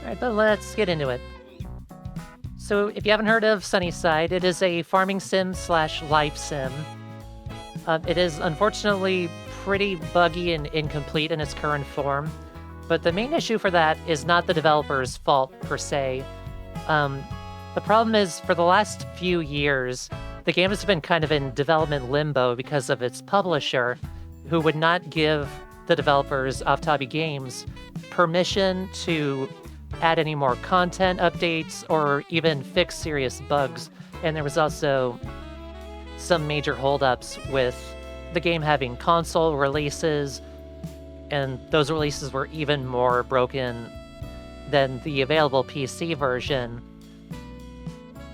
Alright, but let's get into it. So, if you haven't heard of SunnySide, it is a farming sim slash life sim. It is unfortunately pretty buggy and incomplete in its current form, but the main issue for that is not the developer's fault per se. The problem is, for the last few years, the game has been kind of in development limbo because of its publisher, who would not give the developers, Aftabi Games, permission to add any more content updates or even fix serious bugs. And there was also some major holdups with the game having console releases, and those releases were even more broken than the available PC version.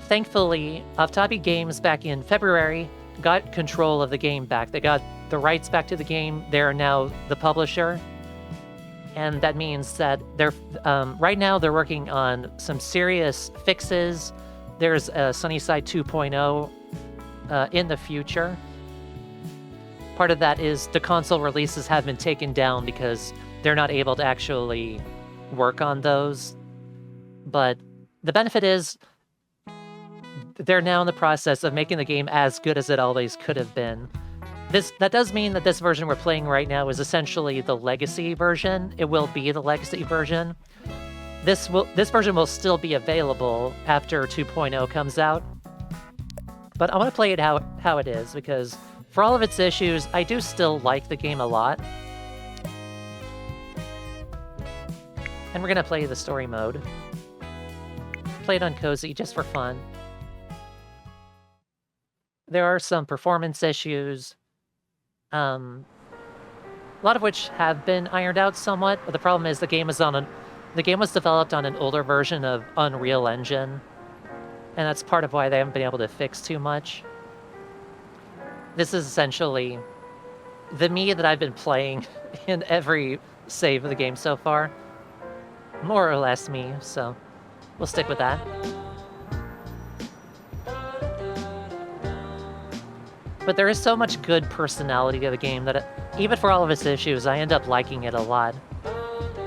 Thankfully, Aftabi Games back in February got control of the game back. They got the rights back to the game. They're now the publisher. And that means that they're right now they're working on some serious fixes. There's a SunnySide 2.0 in the future. Part of that is the console releases have been taken down because they're not able to actually work on those. But the benefit is they're now in the process of making the game as good as it always could have been. That does mean that this version we're playing right now is essentially the legacy version. It will be the legacy version. This version will still be available after 2.0 comes out. But I want to play it how it is, because for all of its issues, I do still like the game a lot. And we're going to play the story mode. Play it on cozy, just for fun. There are some performance issues. A lot of which have been ironed out somewhat, but the problem is the game was developed on an older version of Unreal Engine, and that's part of why they haven't been able to fix too much. This is essentially the me that I've been playing in every save of the game so far. More or less me, so we'll stick with that. But there is so much good personality to the game that even for all of its issues, I end up liking it a lot.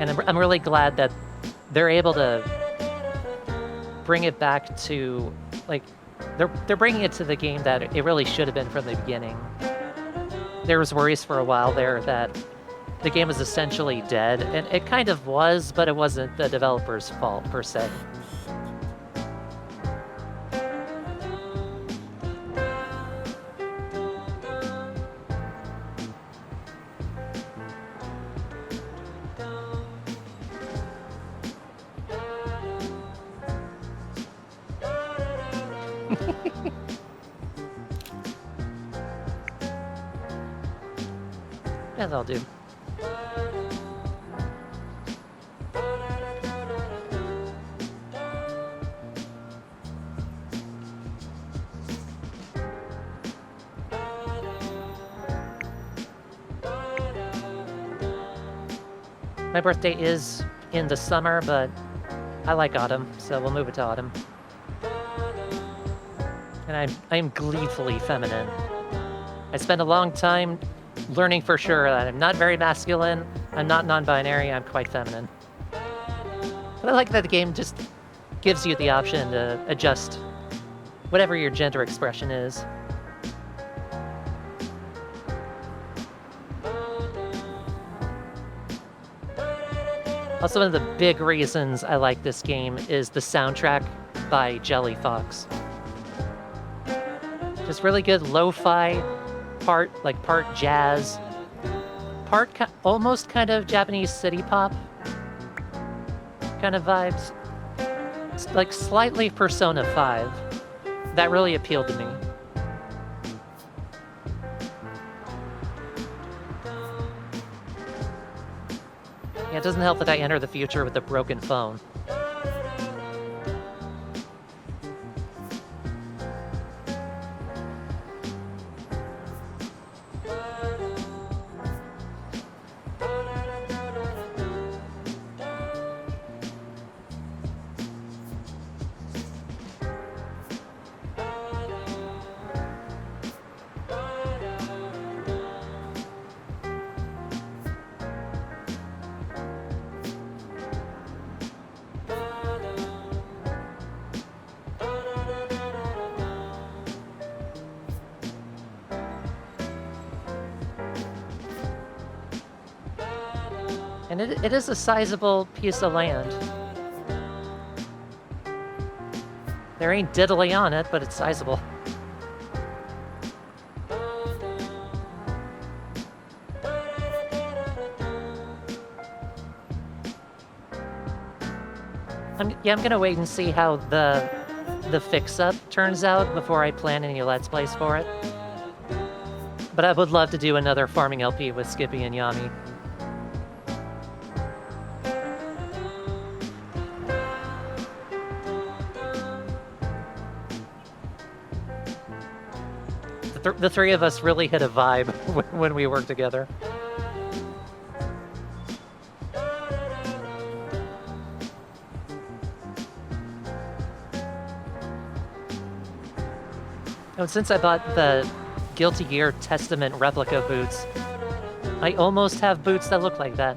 And I'm really glad that they're able to bring it back to, like, they're bringing it to the game that it really should have been from the beginning. There was worries for a while there that the game was essentially dead, and it kind of was, but it wasn't the developer's fault per se. That'll do. My birthday is in the summer, but I like autumn, so we'll move it to autumn. And I'm gleefully feminine. I spent a long time learning for sure that I'm not very masculine, I'm not non-binary, I'm quite feminine. But I like that the game just gives you the option to adjust whatever your gender expression is. Also, one of the big reasons I like this game is the soundtrack by Jelly Fox. Just really good lo-fi, part jazz, almost kind of Japanese city pop kind of vibes. It's like slightly Persona 5. That really appealed to me. Yeah, it doesn't help that I enter the future with a broken phone. And it is a sizable piece of land. There ain't diddly on it, but it's sizable. I'm gonna wait and see how the fix-up turns out before I plan any Let's Plays for it. But I would love to do another farming LP with Skippy and Yami. The three of us really hit a vibe when we worked together. Oh, since I bought the Guilty Gear Testament replica boots, I almost have boots that look like that.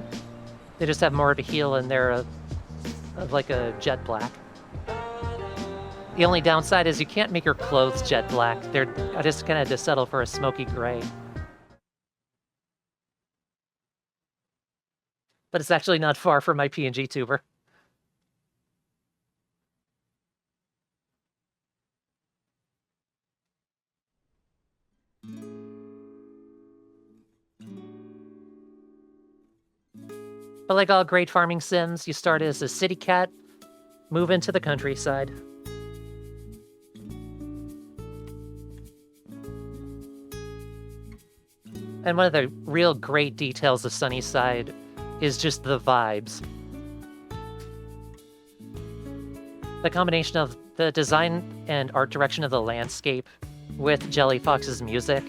They just have more of a heel and they're like a jet black. The only downside is you can't make your clothes jet black. I just kind of had to settle for a smoky gray. But it's actually not far from my PNG tuber. But like all great farming sims, you start as a city cat, move into the countryside. And one of the real great details of SunnySide is just the vibes. The combination of the design and art direction of the landscape with Jelly Fox's music.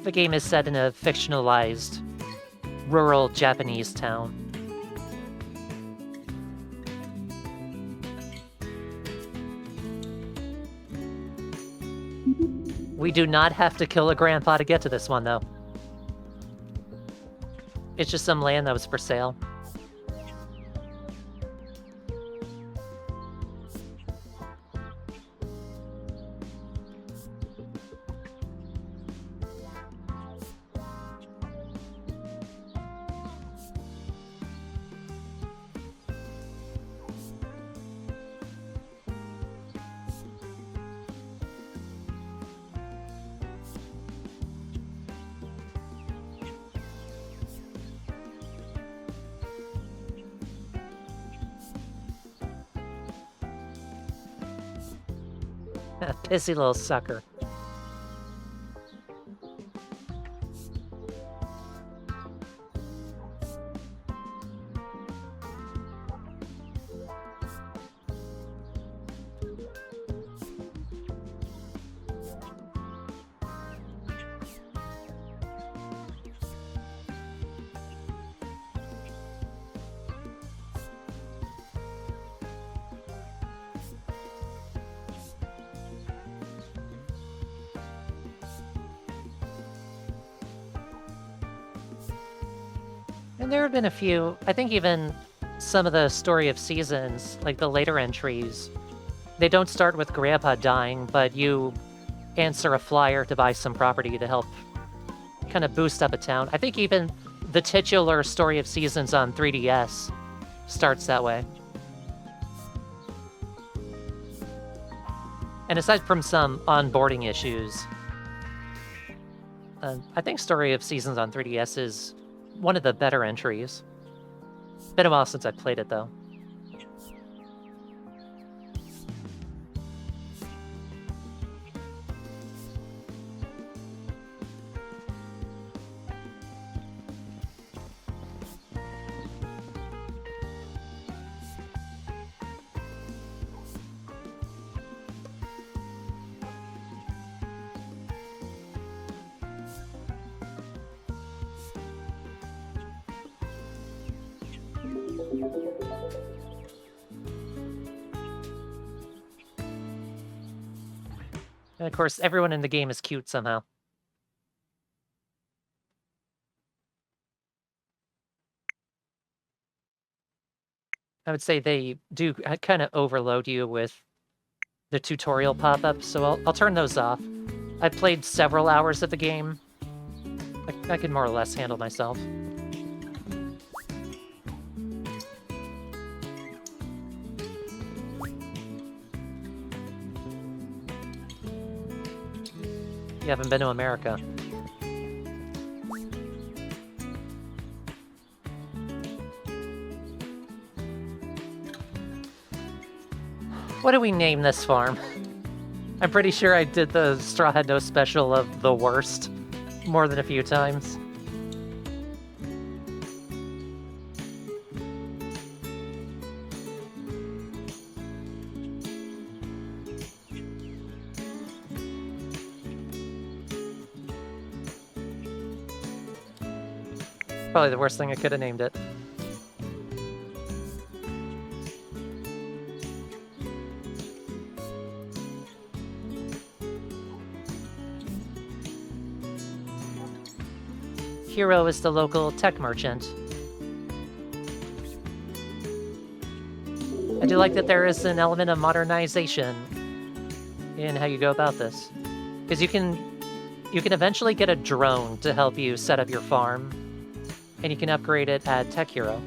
The game is set in a fictionalized, rural Japanese town. We do not have to kill a grandpa to get to this one, though. It's just some land that was for sale. Pissy little sucker. And there have been a few, I think even some of the Story of Seasons, like the later entries, they don't start with Grandpa dying, but you answer a flyer to buy some property to help kind of boost up a town. I think even the titular Story of Seasons on 3DS starts that way. And aside from some onboarding issues, I think Story of Seasons on 3DS is one of the better entries. Been a while since I played it, though. And of course, everyone in the game is cute somehow. I would say they do kind of overload you with the tutorial pop-ups, so I'll turn those off. I've played several hours of the game. I can more or less handle myself. You haven't been to America. What do we name this farm? I'm pretty sure I did the TheStrawhatNO special of the worst more than a few times. Probably the worst thing I could have named it. Hero is the local tech merchant. I do like that there is an element of modernization in how you go about this. Because you can eventually get a drone to help you set up your farm, and you can upgrade it at Tech Hero.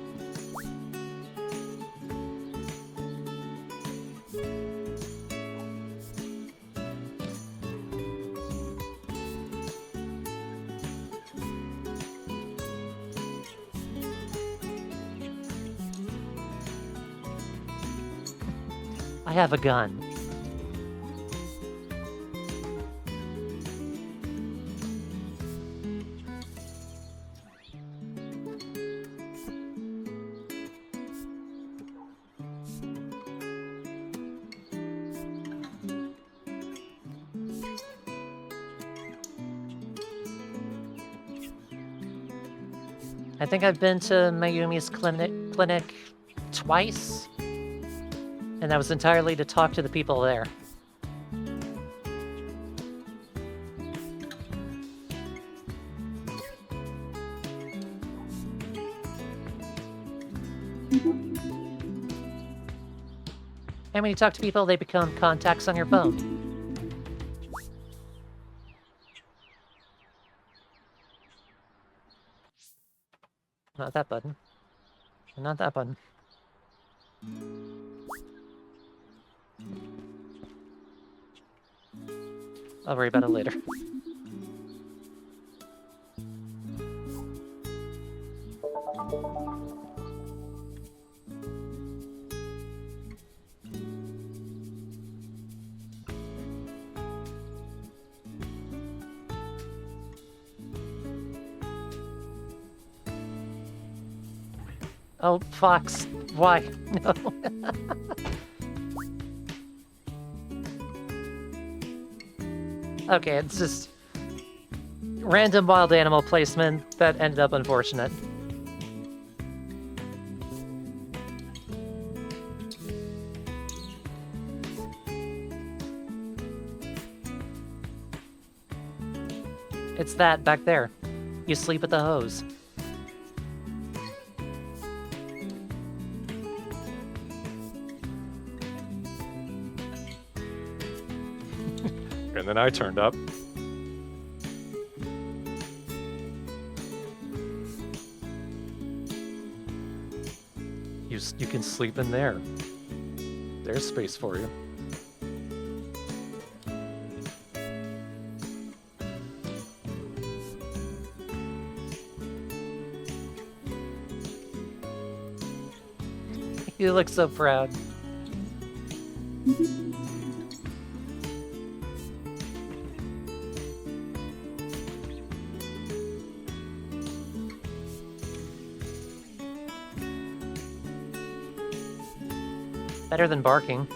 I have a gun. I think I've been to Mayumi's clinic twice, and that was entirely to talk to the people there. And when you talk to people, they become contacts on your phone. Not that button. Not that button. I'll worry about it later. Oh, Fox. Why? No. Okay, it's just random wild animal placement that ended up unfortunate. It's that back there. You sleep at the hose. And then I turned up. You can sleep in there. There's space for you. You look so proud. Better than barking.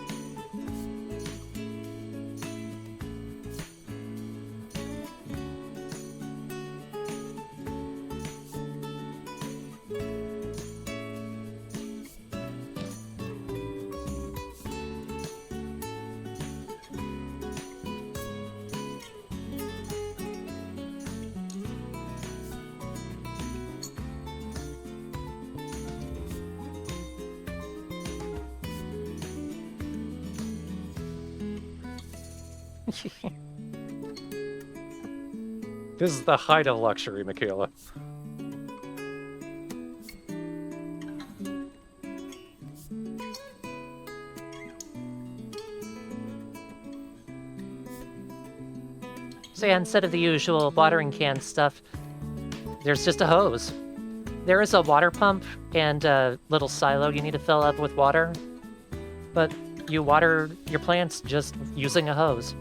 This is the height of luxury, Mikaela. So yeah, instead of the usual watering can stuff, there's just a hose. There is a water pump and a little silo you need to fill up with water, but you water your plants just using a hose.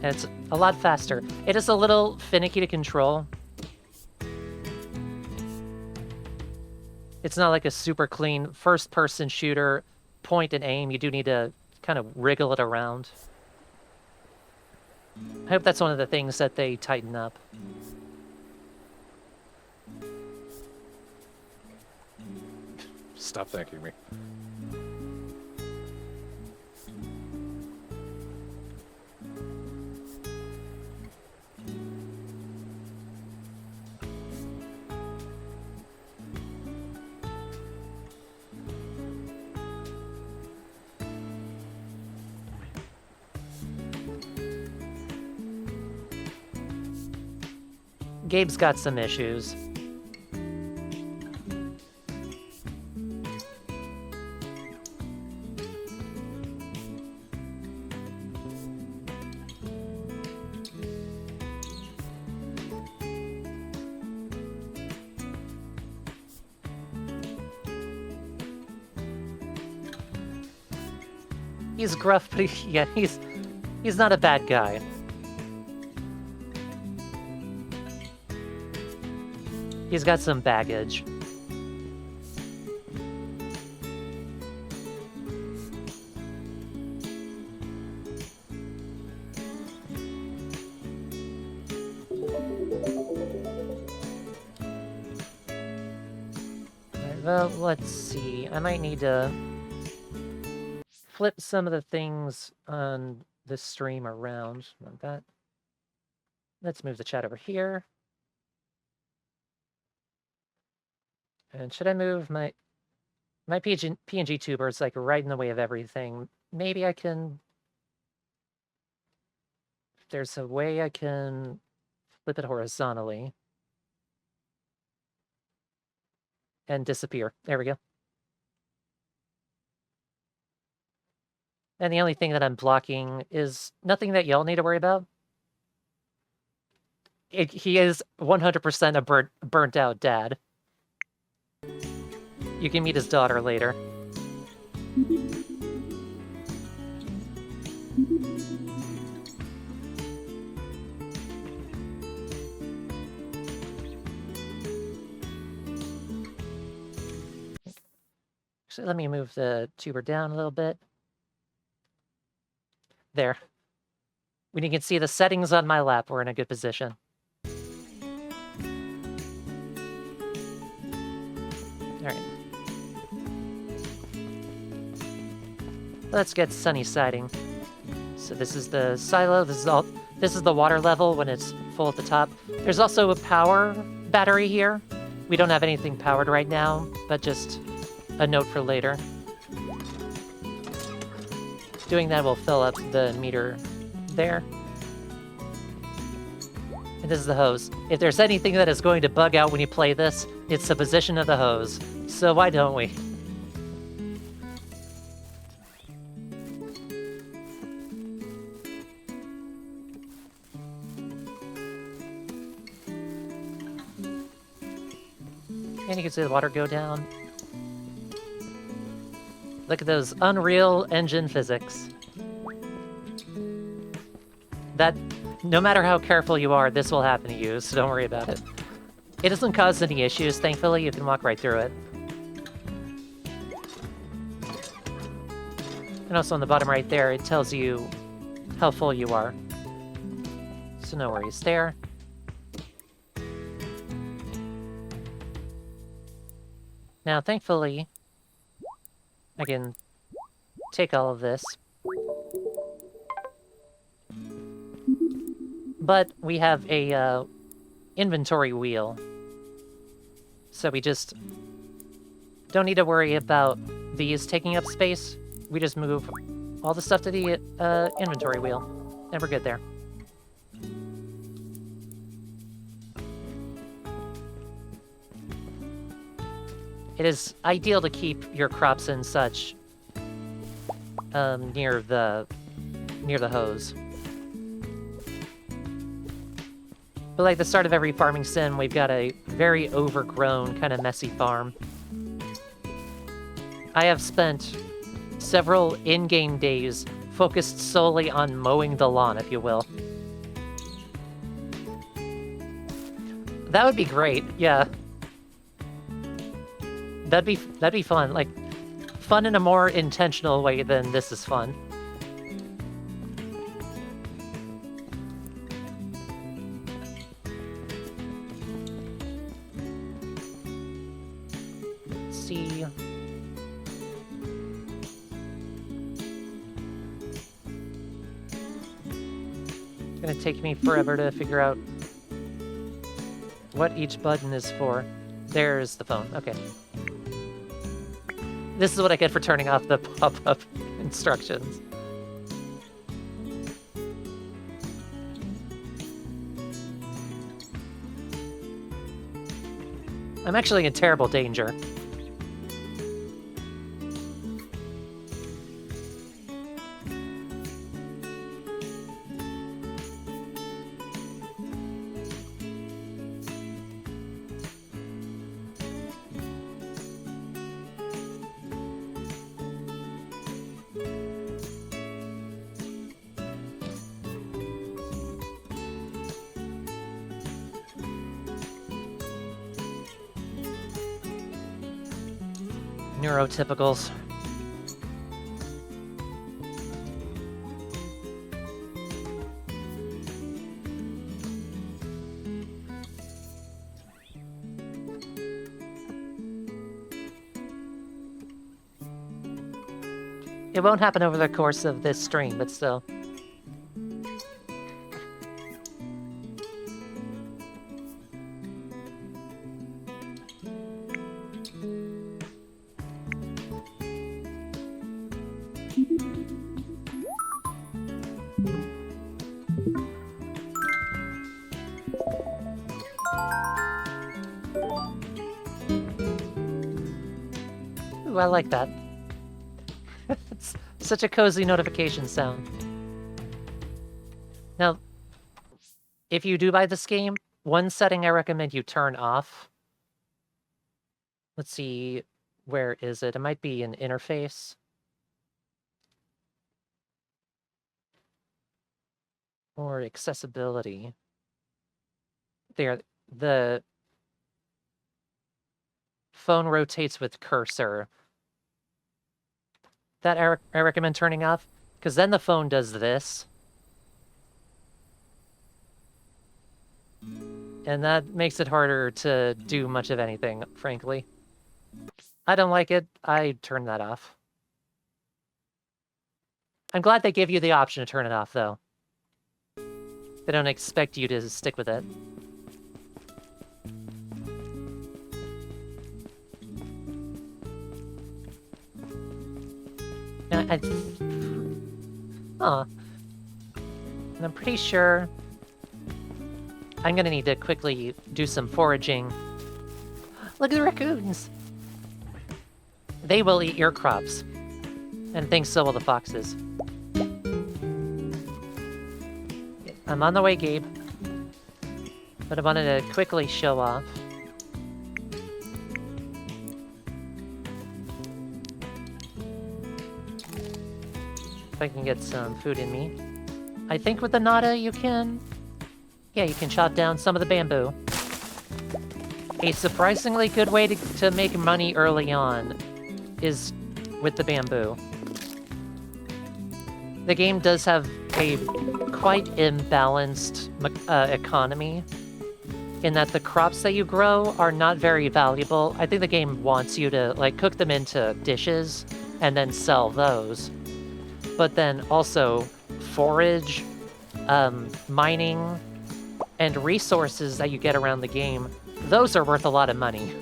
And it's a lot faster. It is a little finicky to control. It's not like a super clean first-person shooter, point and aim. You do need to kind of wriggle it around. I hope that's one of the things that they tighten up. Stop thanking me. Gabe's got some issues. He's gruff, but he's not a bad guy. He's got some baggage. Alright, well, let's see. I might need to flip some of the things on this stream around. Like that. Let's move the chat over here. And should I move my PNG tuber is like right in the way of everything. Maybe I can... If there's a way I can flip it horizontally. And disappear. There we go. And the only thing that I'm blocking is nothing that y'all need to worry about. He is 100% a burnt out dad. You can meet his daughter later. So let me move the tuber down a little bit. There. When you can see the settings on my lap, we're in a good position. Alright. Let's get SunnySiding. So this is the silo, this is the water level when it's full at the top. There's also a power battery here. We don't have anything powered right now, but just a note for later. Doing that will fill up the meter there. And this is the hose. If there's anything that is going to bug out when you play this, it's the position of the hose. So why don't we? And you can see the water go down. Look at those Unreal Engine physics. That, no matter how careful you are, this will happen to you, so don't worry about it. It doesn't cause any issues, thankfully. You can walk right through it. And also on the bottom right there, it tells you how full you are. So no worries there. Now, thankfully, I can take all of this. But we have a inventory wheel. So we just don't need to worry about these taking up space. We just move all the stuff to the inventory wheel. And we're good there. It is ideal to keep your crops and such near the hose. But like the start of every farming sim, we've got a very overgrown, kind of messy farm. I have spent several in-game days focused solely on mowing the lawn, if you will. That would be great, yeah. That'd be fun, like, fun in a more intentional way than this is fun. Let's see. It's gonna take me forever to figure out what each button is for. There's the phone, okay. This is what I get for turning off the pop-up instructions. I'm actually in terrible danger. Neurotypicals. It won't happen over the course of this stream, but still. Ooh, I like that. It's such a cozy notification sound. Now, if you do buy this game, one setting I recommend you turn off. Let's see, where is it? It might be an interface. Or accessibility. There, the phone rotates with cursor. That I recommend turning off, because then the phone does this. And that makes it harder to do much of anything, frankly. I don't like it. I turn that off. I'm glad they give you the option to turn it off, though. They don't expect you to stick with it. Huh. And I'm pretty sure I'm gonna need to quickly do some foraging. Look at the raccoons! They will eat your crops. And thanks, so will the foxes. I'm on the way, Gabe. But I wanted to quickly show off. If I can get some food in me. I think with the Nada you can... Yeah, you can chop down some of the bamboo. A surprisingly good way to make money early on is with the bamboo. The game does have a quite imbalanced economy in that the crops that you grow are not very valuable. I think the game wants you to like cook them into dishes and then sell those. But then also forage, mining, and resources that you get around the game, those are worth a lot of money.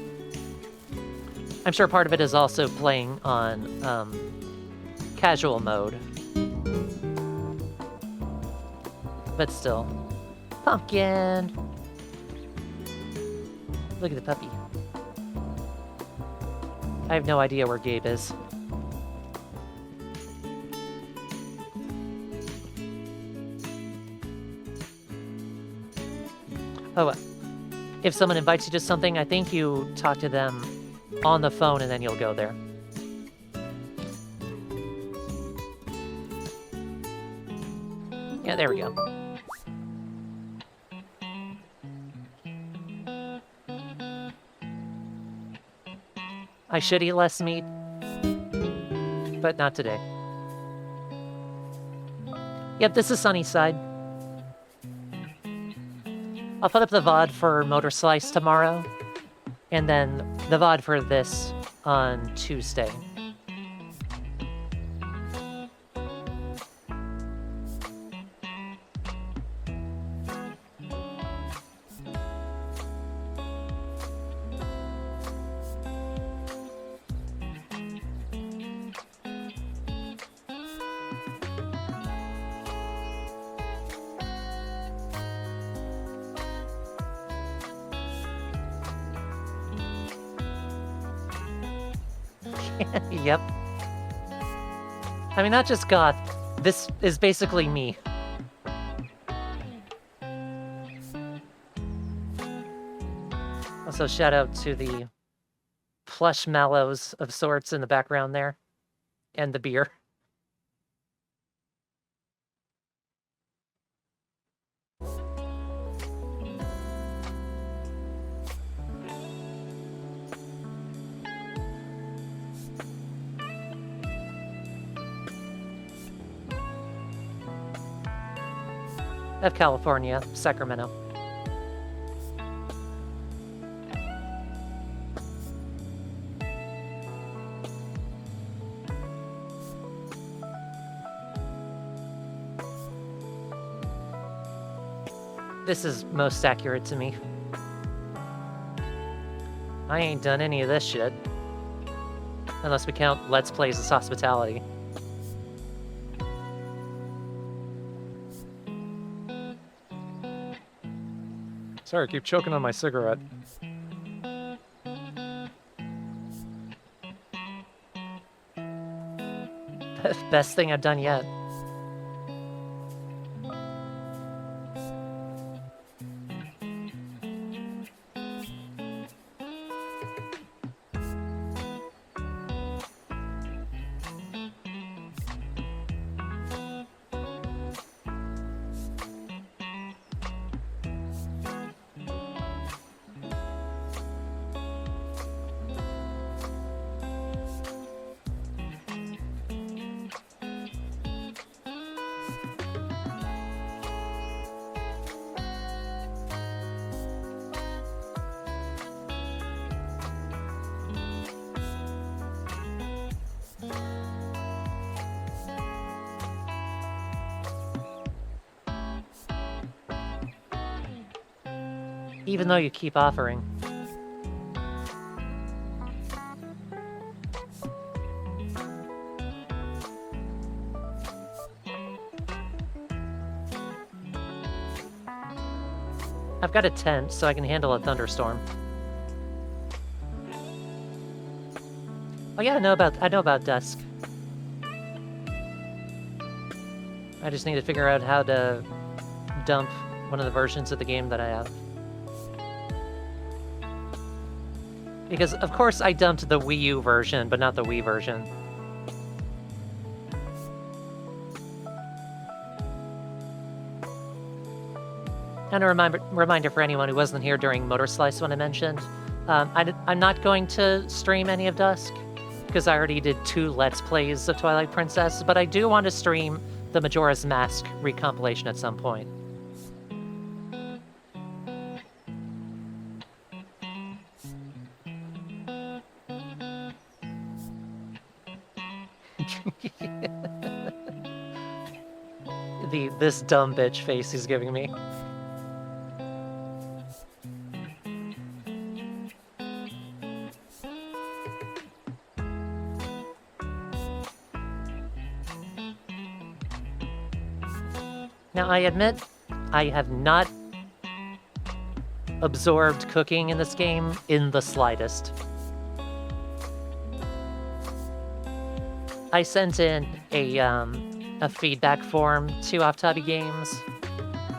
I'm sure part of it is also playing on casual mode. But still. Pumpkin! Look at the puppy. I have no idea where Gabe is. Oh, if someone invites you to something, I think you talk to them on the phone and then you'll go there. Yeah, there we go. I should eat less meat, but not today. Yep, this is SunnySide. I'll put up the VOD for Motor Slice tomorrow, and then the VOD for this on Tuesday. Yep. I mean, not just goth. This is basically me. Also, shout out to the plush mallows of sorts in the background there. And the beer. Of California, Sacramento. This is most accurate to me. I ain't done any of this shit. Unless we count Let's Plays as hospitality. Sorry, I keep choking on my cigarette. Best thing I've done yet. Even though you keep offering. I've got a tent, so I can handle a thunderstorm. Oh yeah, I know about dusk. I just need to figure out how to dump one of the versions of the game that I have. Because, of course, I dumped the Wii U version, but not the Wii version. And a reminder for anyone who wasn't here during Motor Slice when I mentioned, I'm not going to stream any of Dusk, because I already did 2 Let's Plays of Twilight Princess, but I do want to stream the Majora's Mask recompilation at some point. This dumb bitch face he's giving me. Now, I admit, I have not absorbed cooking in this game in the slightest. I sent in a feedback form to Aftabi Games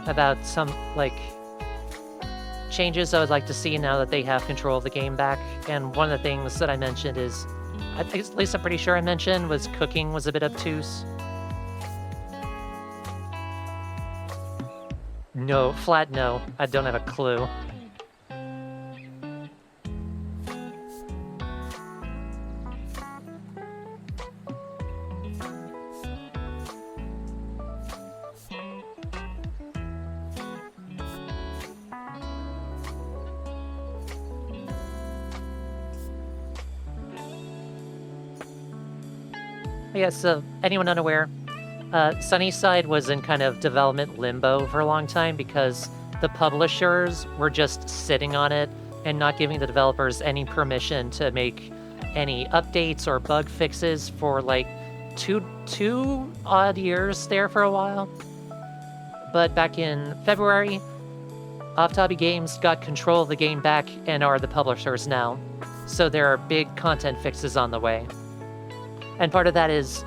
about some, like, changes I would like to see now that they have control of the game back, and one of the things that I mentioned is, at least I'm pretty sure I mentioned, was cooking was a bit obtuse. No, flat no. I don't have a clue. Yeah, so anyone unaware, SunnySide was in kind of development limbo for a long time because the publishers were just sitting on it and not giving the developers any permission to make any updates or bug fixes for like two odd years there for a while. But back in February, Aftabi Games got control of the game back and are the publishers now. So there are big content fixes on the way. And part of that is,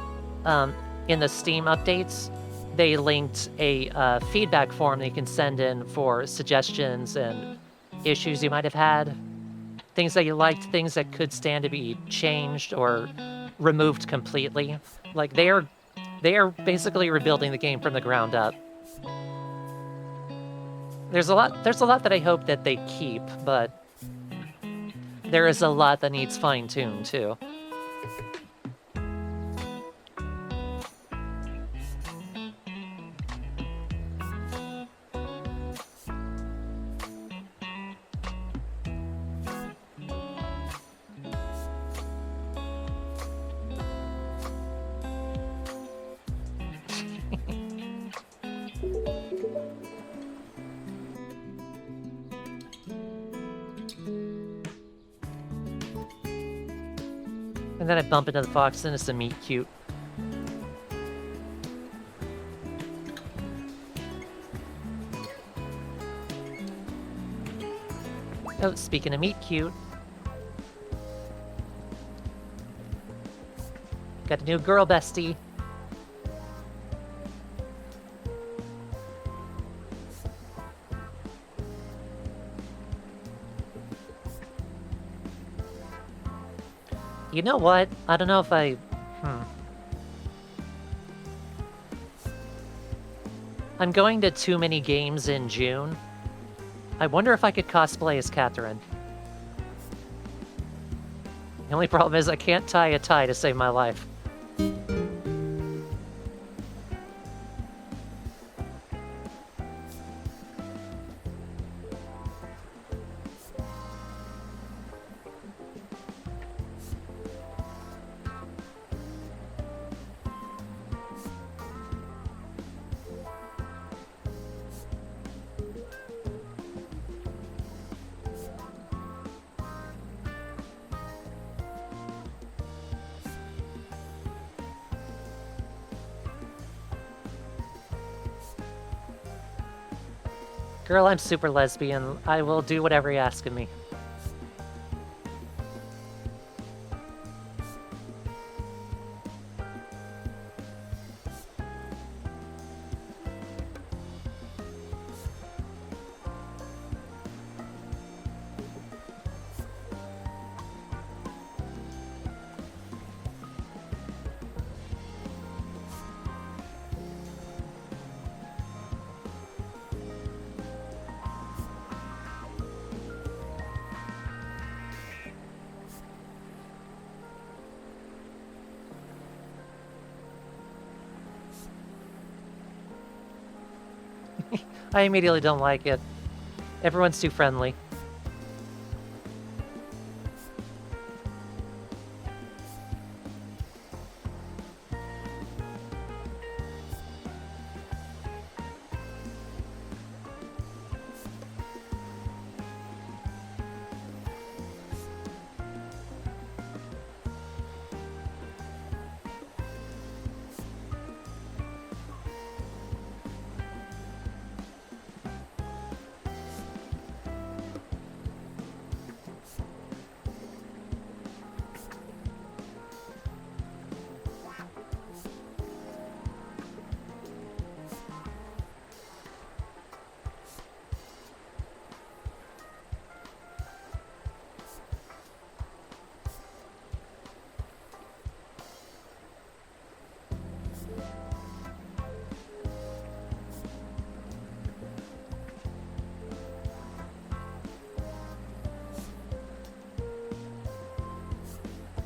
in the Steam updates, they linked a feedback form that you can send in for suggestions and issues you might have had. Things that you liked, things that could stand to be changed or removed completely. Like, they are basically rebuilding the game from the ground up. There's a lot that I hope that they keep, but there is a lot that needs fine-tuned, too. And then I bump into the fox and it's a meet cute. Oh, speaking of meet cute. Got a new girl bestie. You know what? I don't know if I'm going to too many games in June. I wonder if I could cosplay as Catherine. The only problem is I can't tie a tie to save my life. Girl, I'm super lesbian. I will do whatever you ask of me. I immediately don't like it. Everyone's too friendly.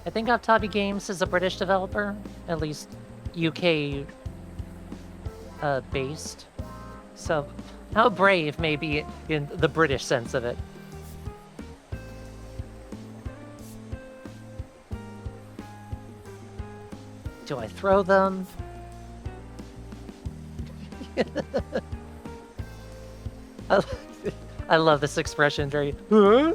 I think Aftabi Games is a British developer, at least UK based. So, how brave maybe in the British sense of it. Do I throw them? I love this expression, very. Huh?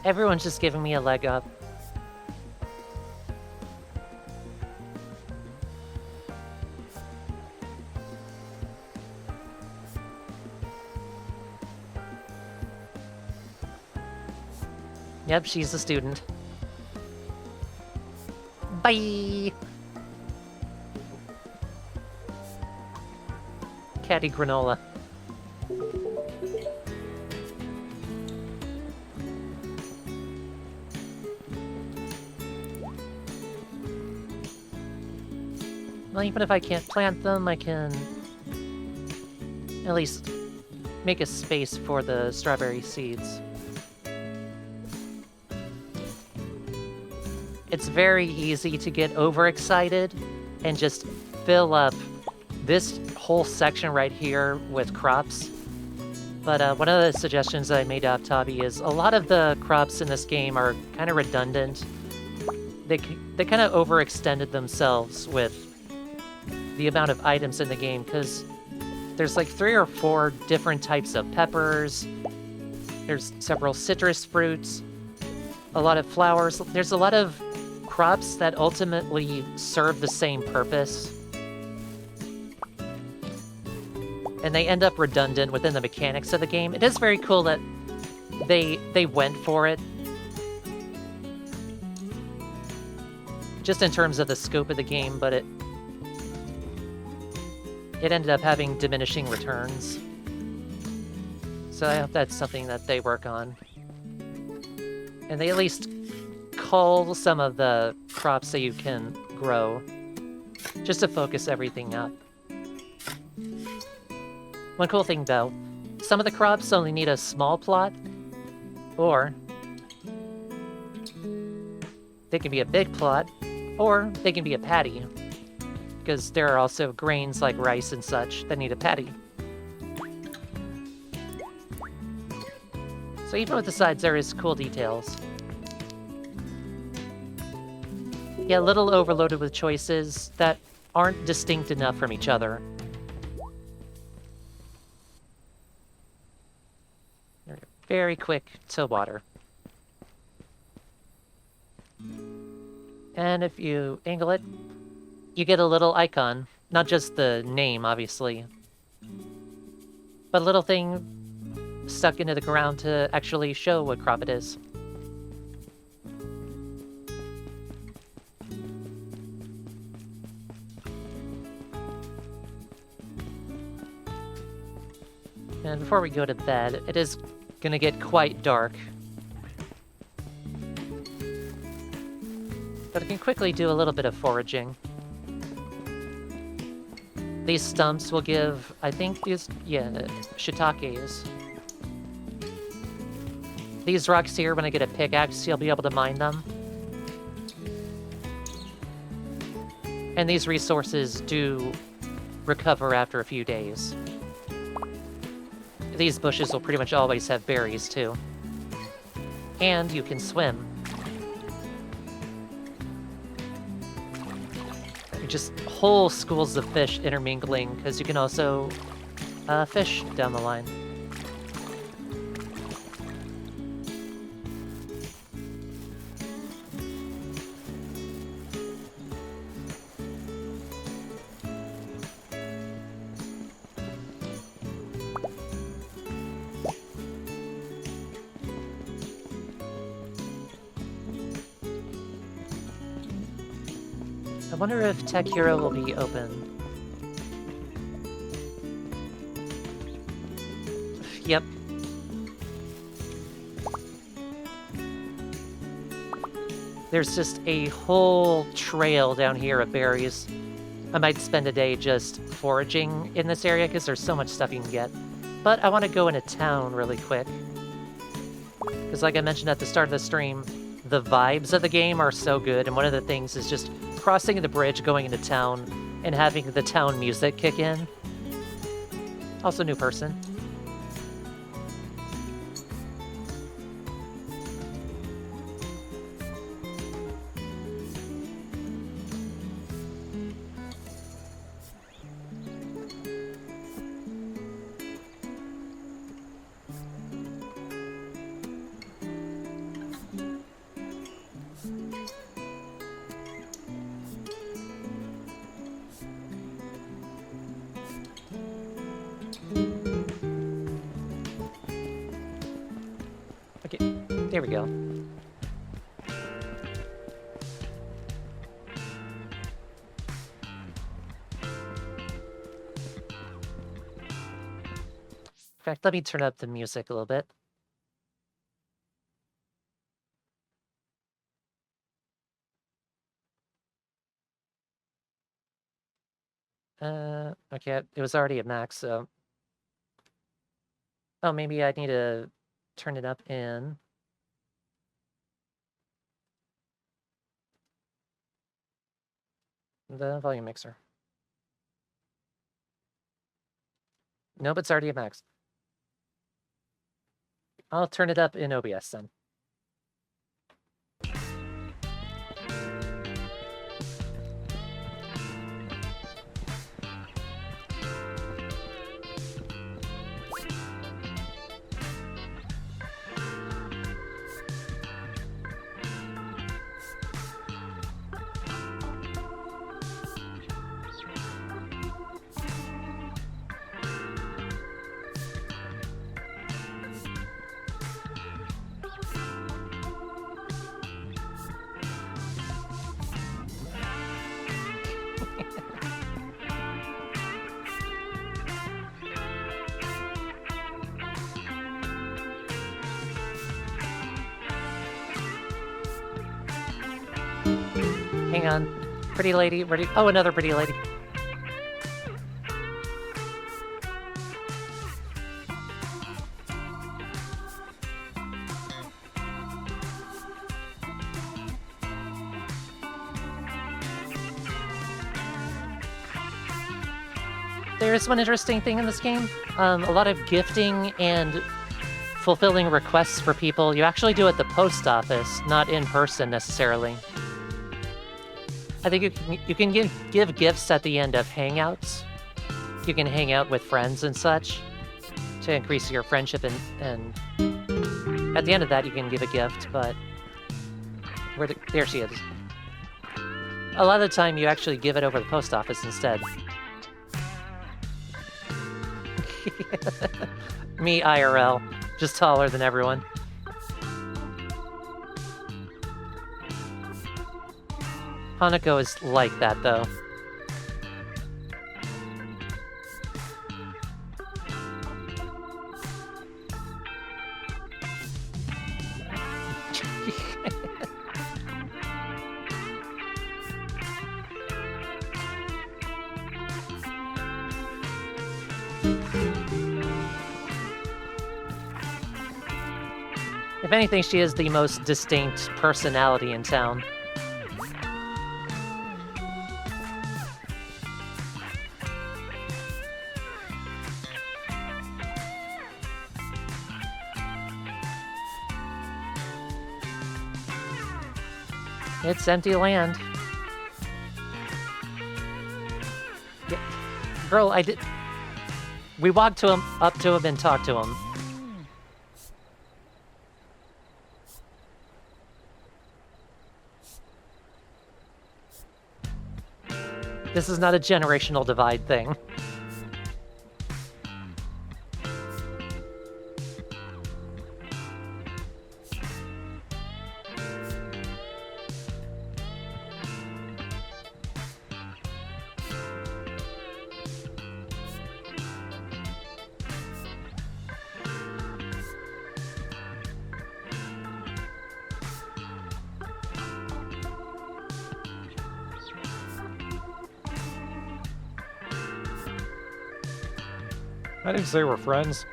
Everyone's just giving me a leg up. Yep, she's a student. Bye! Caddy granola. Well, even if I can't plant them, I can at least make a space for the strawberry seeds. It's very easy to get overexcited and just fill up this whole section right here with crops. But one of the suggestions I made to Aftabi is a lot of the crops in this game are kind of redundant. They kind of overextended themselves with the amount of items in the game, because there's like 3 or 4 different types of peppers, there's several citrus fruits, a lot of flowers. There's a lot of crops that ultimately serve the same purpose, and they end up redundant within the mechanics of the game. It is very cool that they went for it, just in terms of the scope of the game, but it ended up having diminishing returns. So I hope that's something that they work on. And they at least cull some of the crops that you can grow, just to focus everything up. One cool thing though, some of the crops only need a small plot, or they can be a big plot, or they can be a patty, because there are also grains like rice and such that need a patty. So even with the sides, there is cool details. Yeah, a little overloaded with choices that aren't distinct enough from each other. Very quick to water. And if you angle it, you get a little icon. Not just the name, obviously, but a little thing stuck into the ground to actually show what crop it is. And before we go to bed, it is gonna get quite dark. But I can quickly do a little bit of foraging. These stumps will give, I think these, yeah, shiitakes. These rocks here, when I get a pickaxe, you'll be able to mine them. And these resources do recover after a few days. These bushes will pretty much always have berries, too. And you can swim. Just whole schools of fish intermingling, because you can also fish down the line. wonder if Tech Hero will be open. Yep. There's just a whole trail down here of berries. I might spend a day just foraging in this area because there's so much stuff you can get. But I want to go into town really quick. Because like I mentioned at the start of the stream, the vibes of the game are so good, and one of the things is just crossing the bridge, going into town, and having the town music kick in. Also new person. There we go. In fact, let me turn up the music a little bit. Okay, it was already at max, so... Oh, maybe I need to turn it up in... the volume mixer. Nope, it's already at max. I'll turn it up in OBS then. Hang on. Pretty lady, ready? Oh, another pretty lady. There's one interesting thing in this game. A lot of gifting and fulfilling requests for people, you actually do at the post office, not in person necessarily. I think you can give gifts at the end of hangouts. You can hang out with friends and such to increase your friendship, and at the end of that you can give a gift, but there she is. A lot of the time you actually give it over the post office instead. Me IRL, just taller than everyone. Hanako is like that, though. If anything, she is the most distinct personality in town. It's empty land. Yeah. Girl, I did... We walked to him, up to him and talked to him. This is not a generational divide thing. I didn't say we're friends.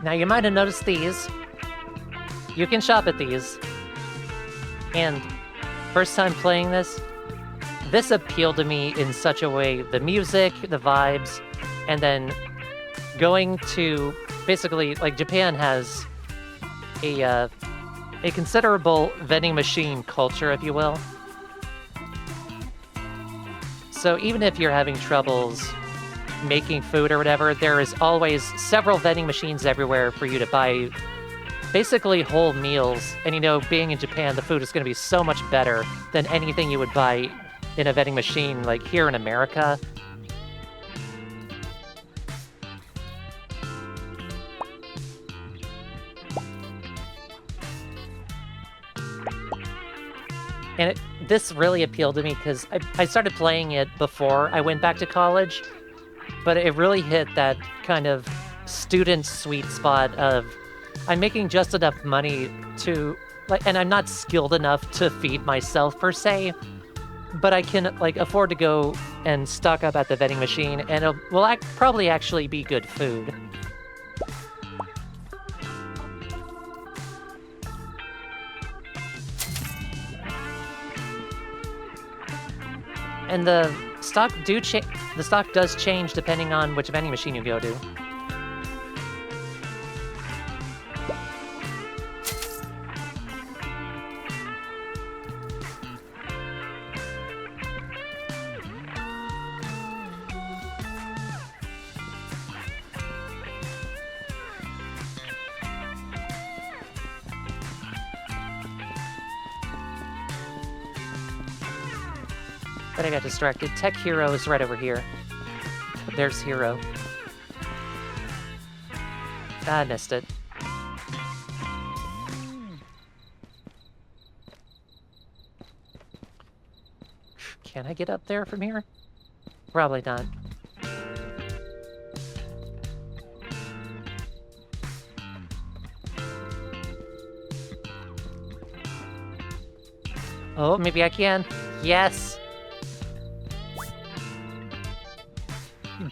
Now you might have noticed these. You can shop at these. And first time playing this appealed to me in such a way. The music, the vibes, and then going to basically, like, Japan has a considerable vending machine culture, if you will. So even if you're having troubles making food or whatever, there is always several vending machines everywhere for you to buy basically whole meals. And you know, being in Japan, the food is going to be so much better than anything you would buy in a vending machine like here in America. And this really appealed to me because I started playing it before I went back to college, but it really hit that kind of student sweet spot of I'm making just enough money to, like, and I'm not skilled enough to feed myself per se, but I can, like, afford to go and stock up at the vending machine, and it will probably actually be good food. And the stock does change depending on which vending machine you go to. But I got distracted. Tech Hero is right over here. There's Hero. I missed it. Can I get up there from here? Probably not. Oh, maybe I can. Yes!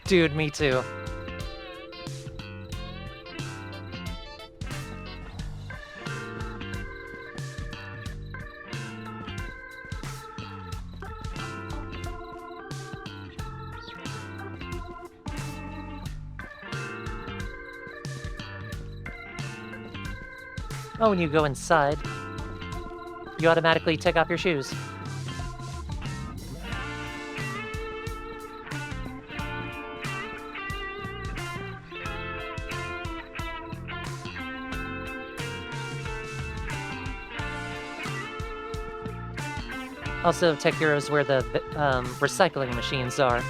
Dude, me too. Oh, when you go inside, you automatically take off your shoes. Also, Tech Hero is where the recycling machines are.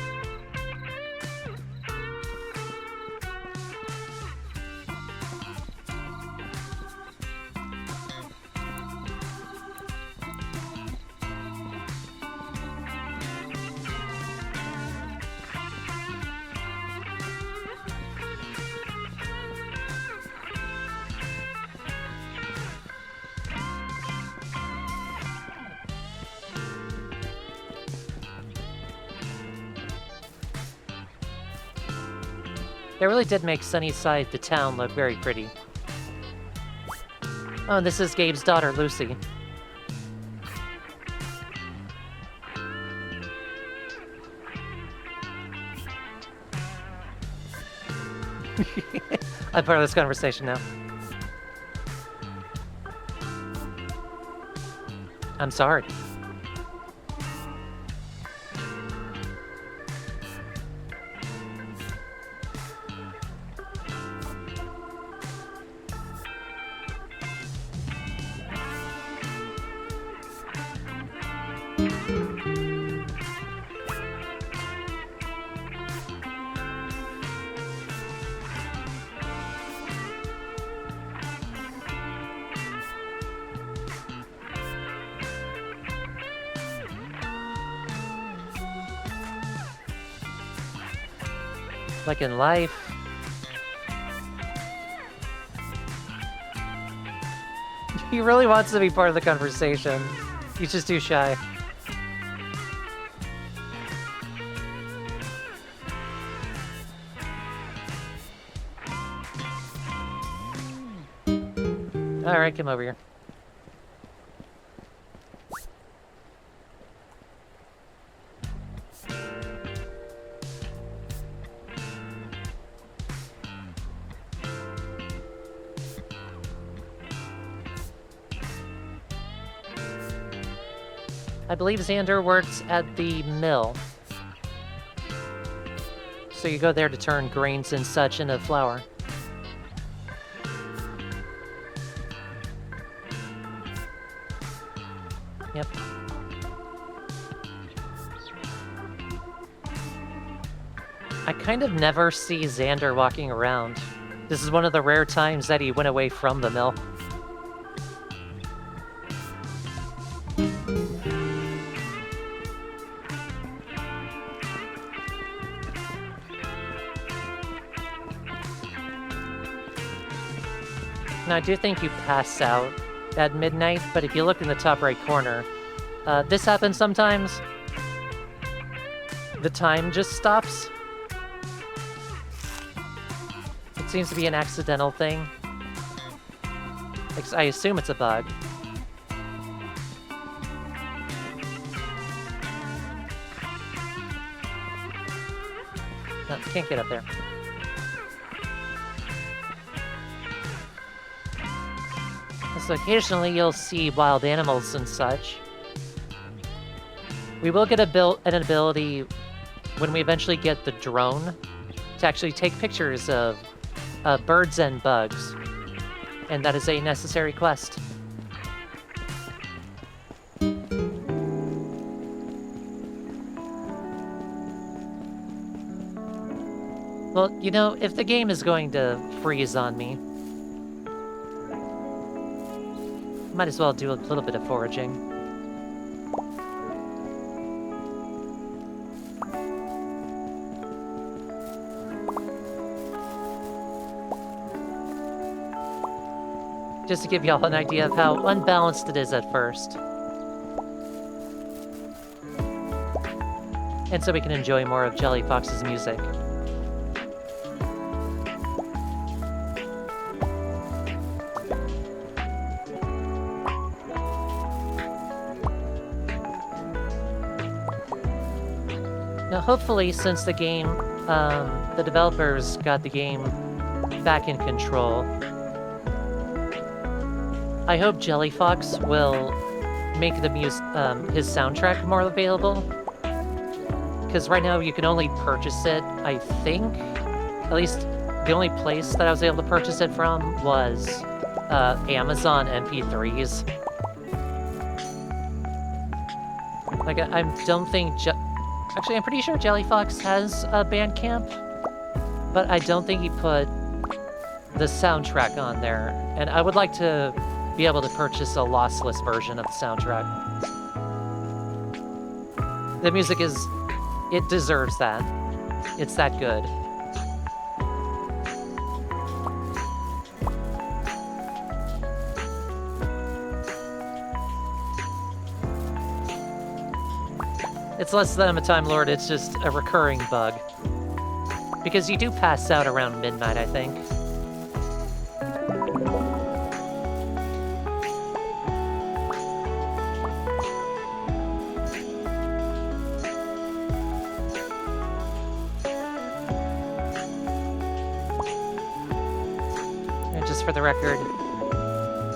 They really did make SunnySide, the town, look very pretty. Oh, and this is Gabe's daughter, Lucy. I'm part of this conversation now. I'm sorry. Like in life. He really wants to be part of the conversation. He's just too shy. Alright, come over here. I believe Xander works at the mill. So you go there to turn grains and such into flour. Yep. I kind of never see Xander walking around. This is one of the rare times that he went away from the mill. Now, I do think you pass out at midnight, but if you look in the top right corner, this happens sometimes. The time just stops. It seems to be an accidental thing. I assume it's a bug. No, can't get up there. So occasionally you'll see wild animals and such. We will get an ability when we eventually get the drone to actually take pictures of birds and bugs. And that is a necessary quest. Well, you know, if the game is going to freeze on me, might as well do a little bit of foraging. Just to give y'all an idea of how unbalanced it is at first. And so we can enjoy more of Jelly Fox's music. Now, hopefully, since the game, the developers got the game back in control, I hope Jelly Fox will make the his soundtrack more available. Because right now you can only purchase it, I think. At least the only place that I was able to purchase it from was Amazon MP3s. Like, I don't think... Actually, I'm pretty sure Jelly Fox has a Bandcamp, but I don't think he put the soundtrack on there. And I would like to be able to purchase a lossless version of the soundtrack. The music is... it deserves that. It's that good. It's less than a Time Lord, it's just a recurring bug. Because you do pass out around midnight, I think. And just for the record,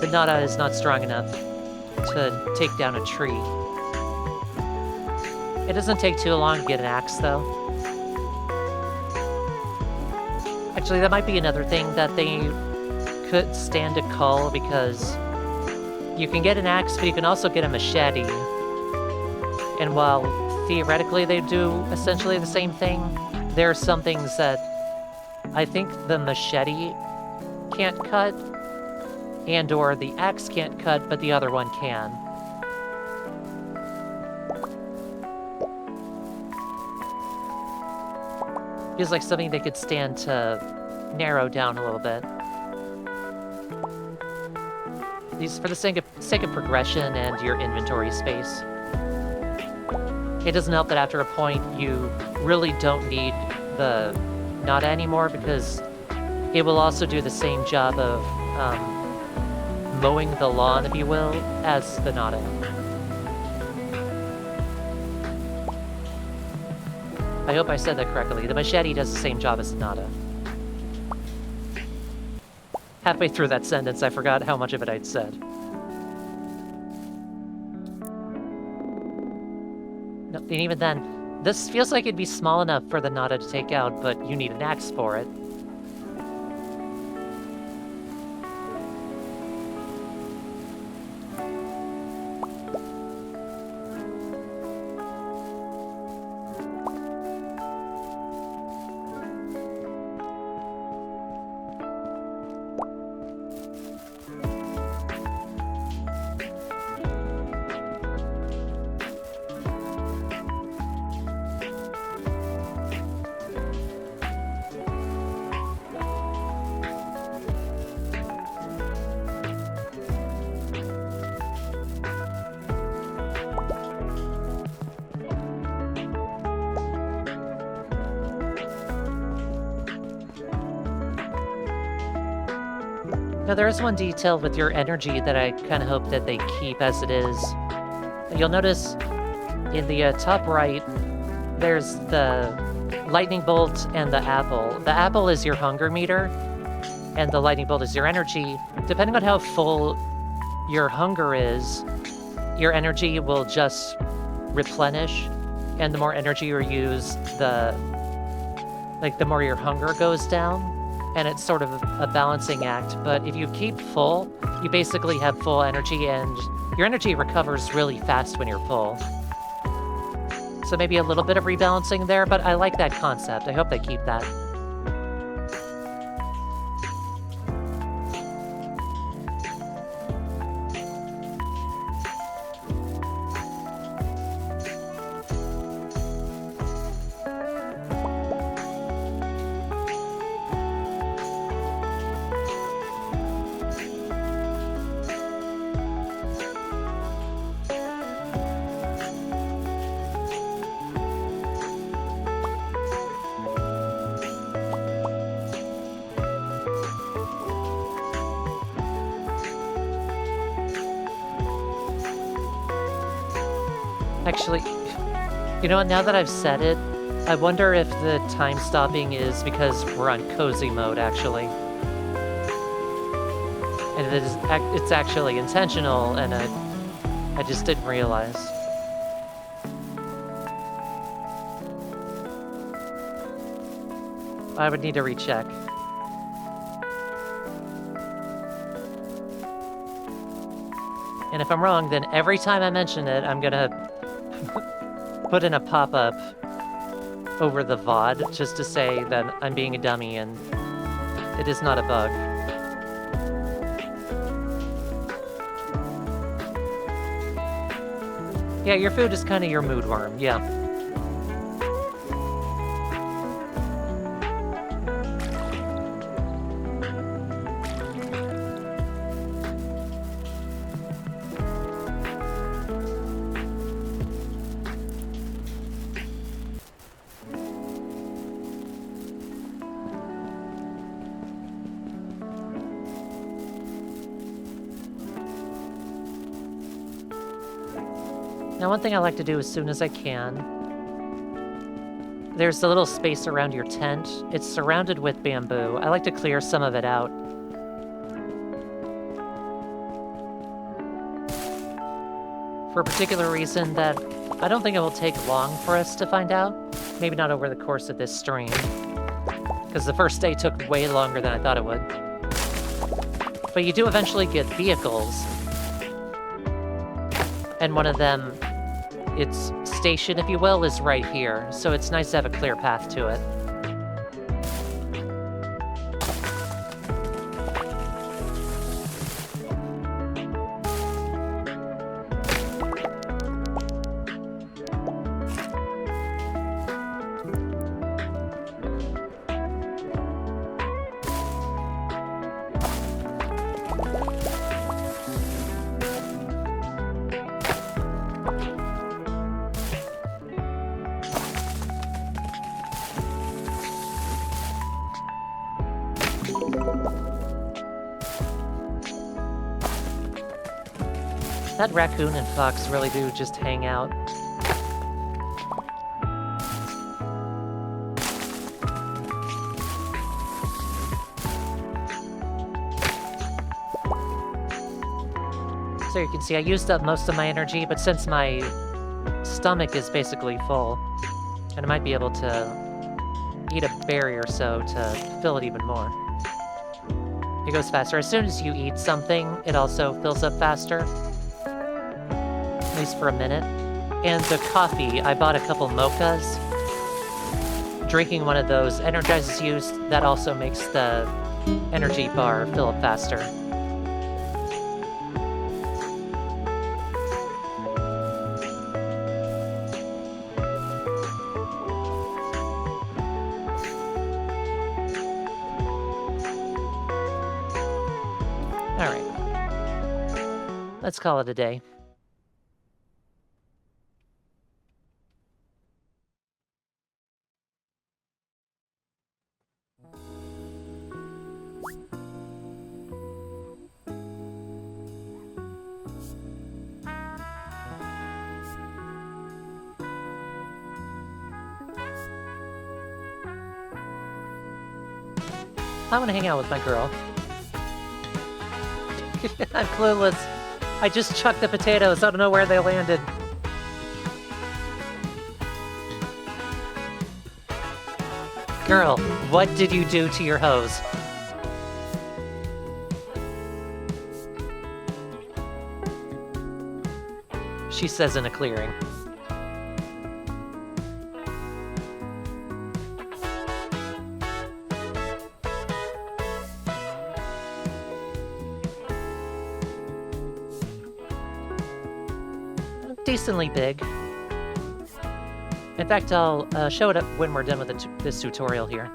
the Nada is not strong enough to take down a tree. It doesn't take too long to get an axe, though. Actually, that might be another thing that they could stand to cull, because you can get an axe, but you can also get a machete. And while theoretically they do essentially the same thing, there are some things that I think the machete can't cut, and/or the axe can't cut, but the other one can. Feels like something they could stand to narrow down a little bit. these for the sake of progression and your inventory space. It doesn't help that after a point you really don't need the nada anymore because it will also do the same job of mowing the lawn, if you will, as the nada. I hope I said that correctly. The machete does the same job as the nada. Halfway through that sentence, I forgot how much of it I'd said. No, and even then, this feels like it'd be small enough for the nada to take out, but you need an axe for it. Now, there is one detail with your energy that I kind of hope that they keep as it is. You'll notice in the top right, there's the lightning bolt and the apple. The apple is your hunger meter, and the lightning bolt is your energy. Depending on how full your hunger is, your energy will just replenish, and the more energy you use, the more your hunger goes down. And it's sort of a balancing act, but if you keep full, you basically have full energy, and your energy recovers really fast when you're full. So maybe a little bit of rebalancing there, but I like that concept. I hope they keep that. Actually, you know what, now that I've said it, I wonder if the time stopping is because we're on cozy mode, actually. And it's actually intentional, and I just didn't realize. I would need to recheck. And if I'm wrong, then every time I mention it, I'm gonna put in a pop-up over the VOD just to say that I'm being a dummy and it is not a bug. Yeah, your food is kind of your mood worm, yeah. Now, one thing I like to do as soon as I can, there's a little space around your tent. It's surrounded with bamboo. I like to clear some of it out. For a particular reason that I don't think it will take long for us to find out. Maybe not over the course of this stream, because the first day took way longer than I thought it would. But you do eventually get vehicles. And one of them, its station, if you will, is right here. So it's nice to have a clear path to it. That raccoon and fox really do just hang out. So you can see I used up most of my energy, but since my stomach is basically full, and I might be able to eat a berry or so to fill it even more. It goes faster. As soon as you eat something, it also fills up faster. At least for a minute. And the coffee, I bought a couple mochas. Drinking one of those energizes you. That also makes the energy bar fill up faster. Let's call it a day. I want to hang out with my girl. I'm clueless. I just chucked the potatoes. I don't know where they landed. Girl, what did you do to your hose? She says in a clearing. Decently big. In fact, I'll show it up when we're done with this tutorial here.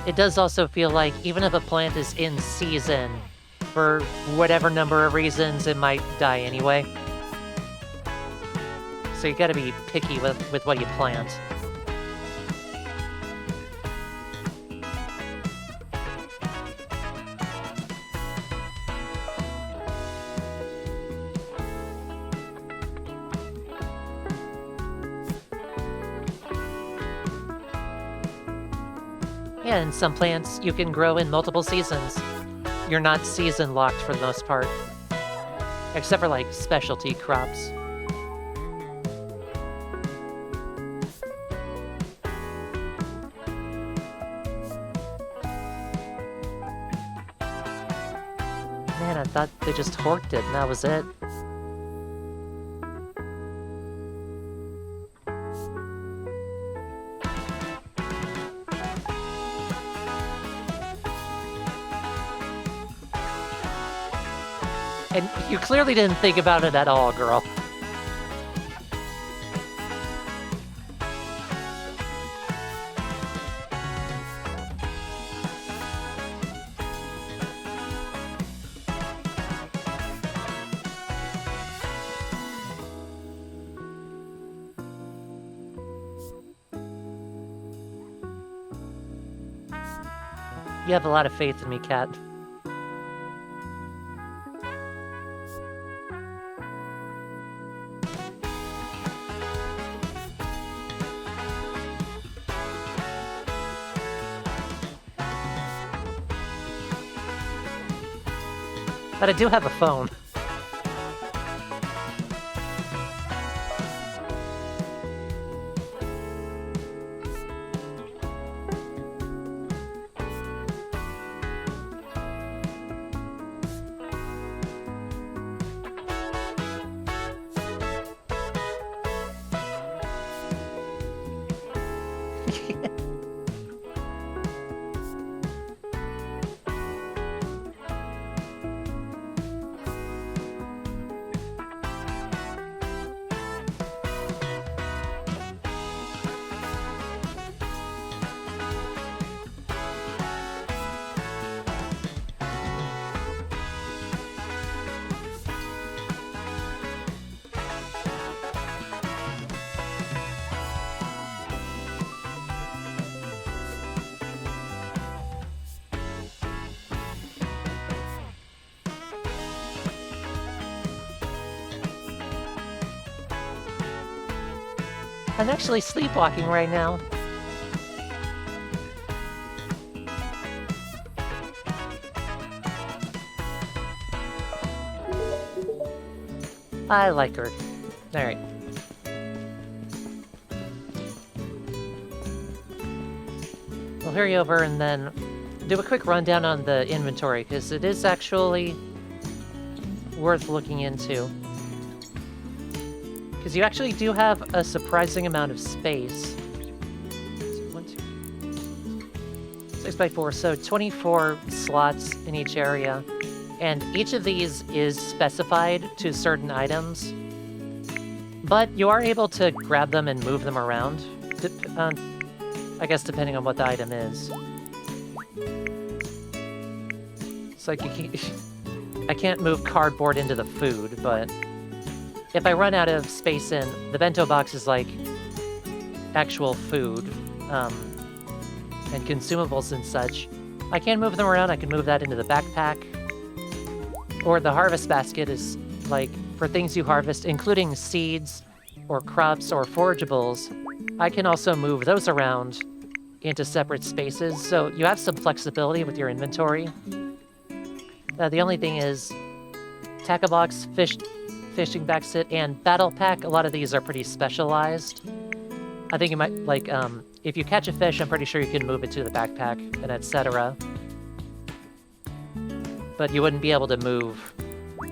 It does also feel like even if a plant is in season, for whatever number of reasons, it might die anyway. So you gotta be picky with what you plant. Yeah, and some plants you can grow in multiple seasons. You're not season locked for the most part. Except for like specialty crops. Man, I thought they just horked it and that was it. And you clearly didn't think about it at all, girl. You have a lot of faith in me, Kat. But I do have a phone. I'm actually sleepwalking right now. I like her. Alright. We'll hurry over and then do a quick rundown on the inventory, because it is actually worth looking into. Because you actually do have a surprising amount of space. 6x4, so 24 slots in each area. And each of these is specified to certain items. But you are able to grab them and move them around. I guess depending on what the item is. It's like I can't move cardboard into the food, but if I run out of space in the bento box is like actual food and consumables and such, I can move them around. I can move that into the backpack. Or the harvest basket is like for things you harvest, including seeds or crops or forageables. I can also move those around into separate spaces, so you have some flexibility with your inventory. The only thing is tackle box, fishing basket, and battle pack. A lot of these are pretty specialized. I think you might, like, if you catch a fish, I'm pretty sure you can move it to the backpack, and etc. But you wouldn't be able to move,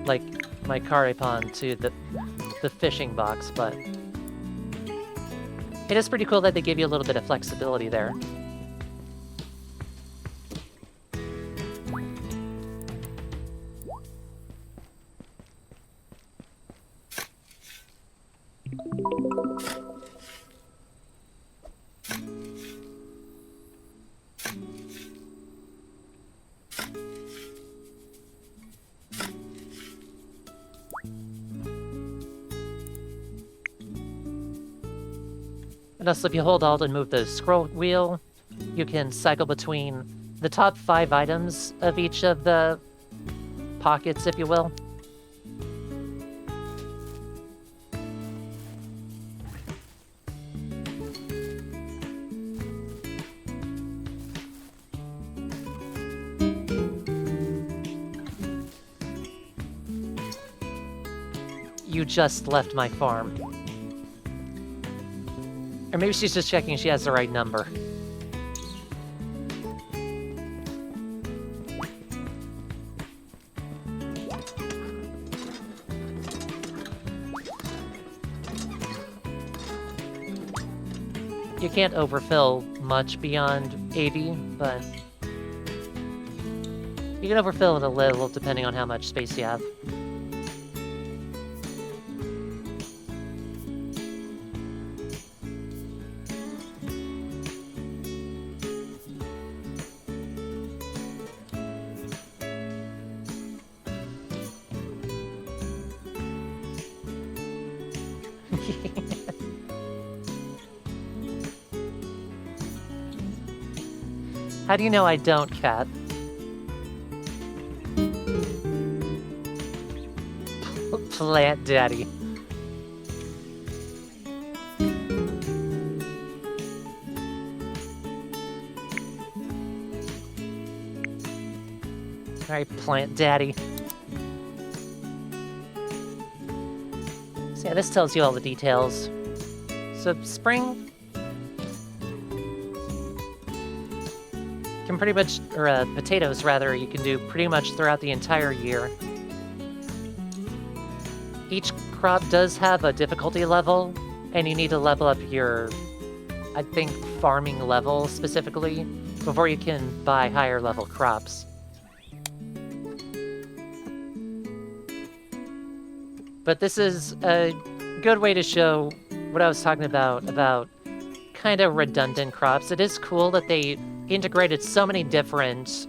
like, my Karipon to the fishing box, but it is pretty cool that they give you a little bit of flexibility there. And also, if you hold Alt and move the scroll wheel, you can cycle between the top 5 items of each of the pockets, if you will. You just left my farm. Or maybe she's just checking she has the right number. You can't overfill much beyond 80, but you can overfill it a little depending on how much space you have. How do you know I don't, Cat? Plant Daddy. Alright, Plant Daddy. So yeah, this tells you all the details. So spring can pretty much, or potatoes rather, you can do pretty much throughout the entire year. Each crop does have a difficulty level, and you need to level up your, I think, farming level specifically before you can buy higher level crops. But this is a good way to show what I was talking about kind of redundant crops. It is cool that they integrated so many different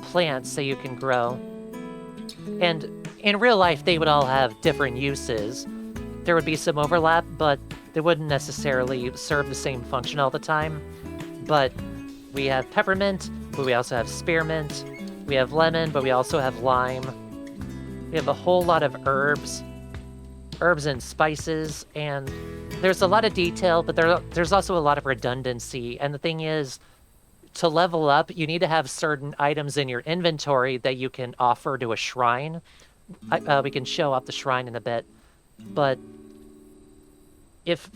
plants that you can grow. And in real life, they would all have different uses. There would be some overlap, but they wouldn't necessarily serve the same function all the time. But we have peppermint, but we also have spearmint. We have lemon, but we also have lime. We have a whole lot of herbs and spices, and there's a lot of detail, but there's also a lot of redundancy. And the thing is, to level up, you need to have certain items in your inventory that you can offer to a shrine. We can show off the shrine in a bit, but if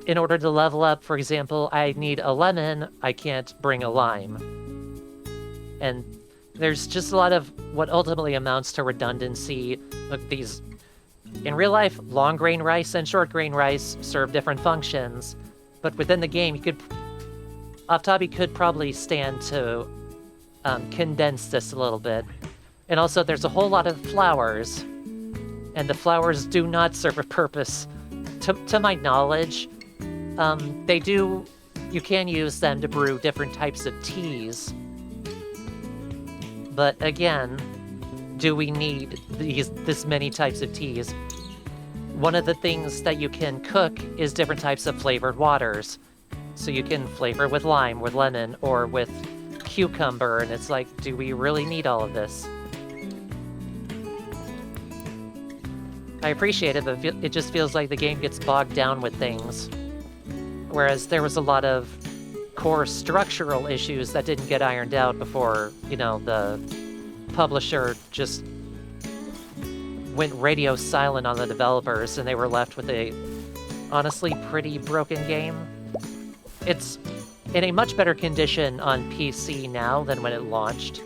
in order to level up, for example, I need a lemon, I can't bring a lime. And there's just a lot of what ultimately amounts to redundancy. Look, these in real life, long grain rice and short grain rice serve different functions, but within the game, Aftabi could probably stand to condense this a little bit. And also, there's a whole lot of flowers, and the flowers do not serve a purpose. To my knowledge, you can use them to brew different types of teas. But again, do we need this many types of teas? One of the things that you can cook is different types of flavored waters. So you can flavor with lime, with lemon, or with cucumber, and it's like, do we really need all of this? I appreciate it, but it just feels like the game gets bogged down with things. Whereas there was a lot of core structural issues that didn't get ironed out before, the publisher just went radio silent on the developers, and they were left with a honestly pretty broken game. It's in a much better condition on PC now than when it launched.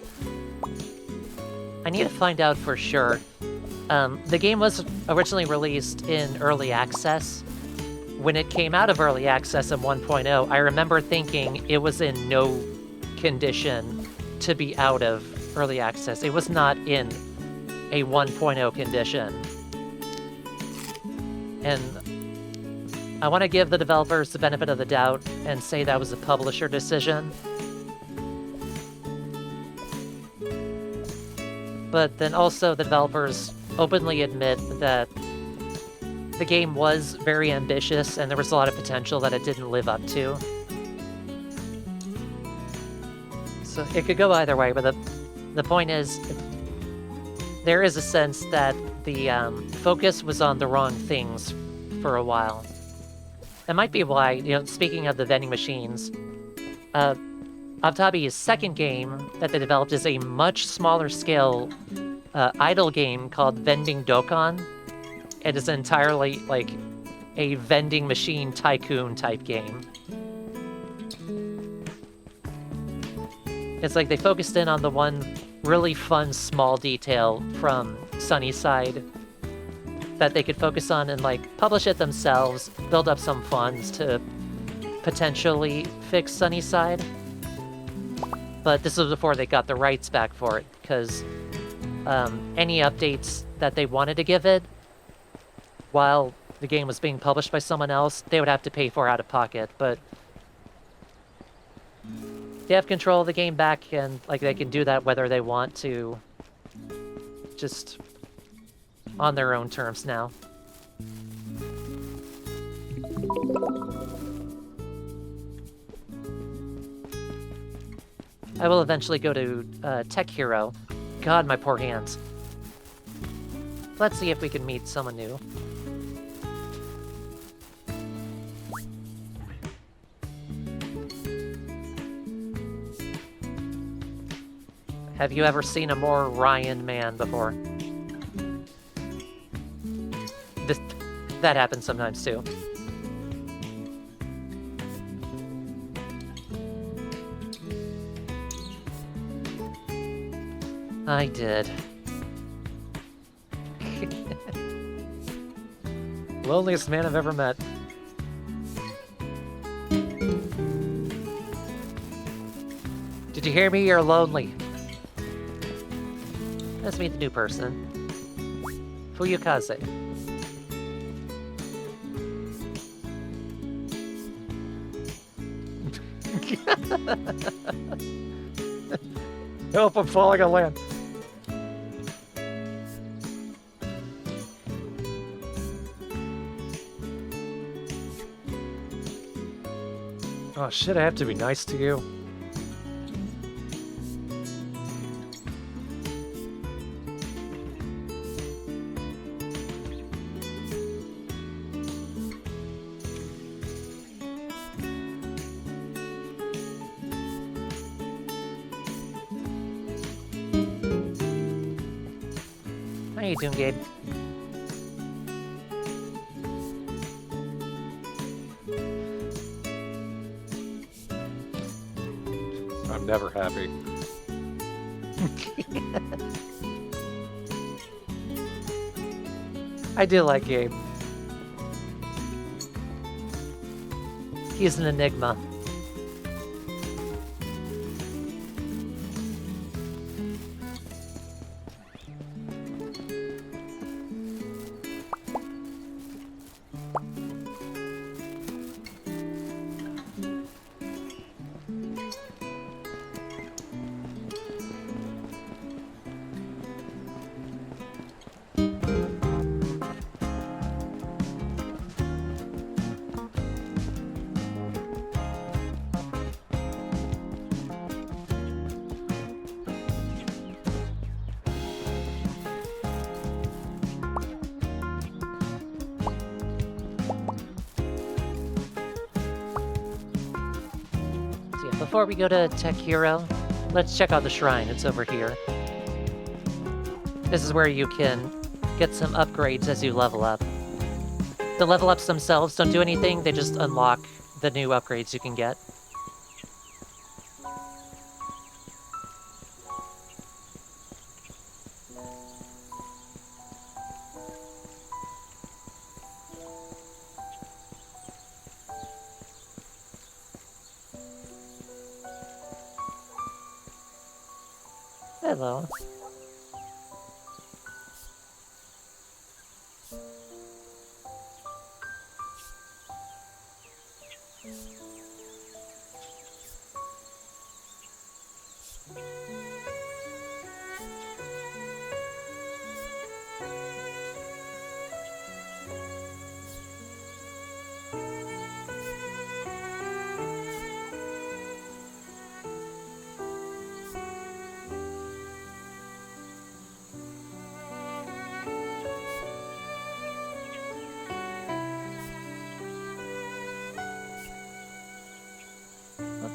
I need to find out for sure. The game was originally released in early access. When it came out of early access in 1.0, I remember thinking it was in no condition to be out of early access. It was not in a 1.0 condition. And I want to give the developers the benefit of the doubt and say that was a publisher decision. But then also the developers openly admit that the game was very ambitious and there was a lot of potential that it didn't live up to. So it could go either way, but the point is, there is a sense that the focus was on the wrong things for a while. That might be why, speaking of the vending machines, Aftabi's second game that they developed is a much smaller scale idle game called Vending Dokkan. It is entirely like a vending machine tycoon type game. It's like they focused in on the one really fun small detail from SunnySide that they could focus on and publish it themselves, build up some funds to potentially fix SunnySide. But this was before they got the rights back for it, because any updates that they wanted to give it while the game was being published by someone else, they would have to pay for out of pocket. But they have control of the game back, and they can do that whether they want to, just on their own terms now. I will eventually go to Tech Hero. God, my poor hands. Let's see if we can meet someone new. Have you ever seen a more Ryan man before? That happens sometimes too. I did. Loneliest man I've ever met. Did you hear me? You're lonely. Let's meet the new person. Fuyukaze. Help, I'm falling on land. Oh shit, I have to be nice to you. How you doing, Gabe? I'm never happy. I do like Gabe. He's an enigma. Before we go to Tech Hero, let's check out the shrine. It's over here. This is where you can get some upgrades as you level up. The level ups themselves don't do anything, they just unlock the new upgrades you can get. Hello.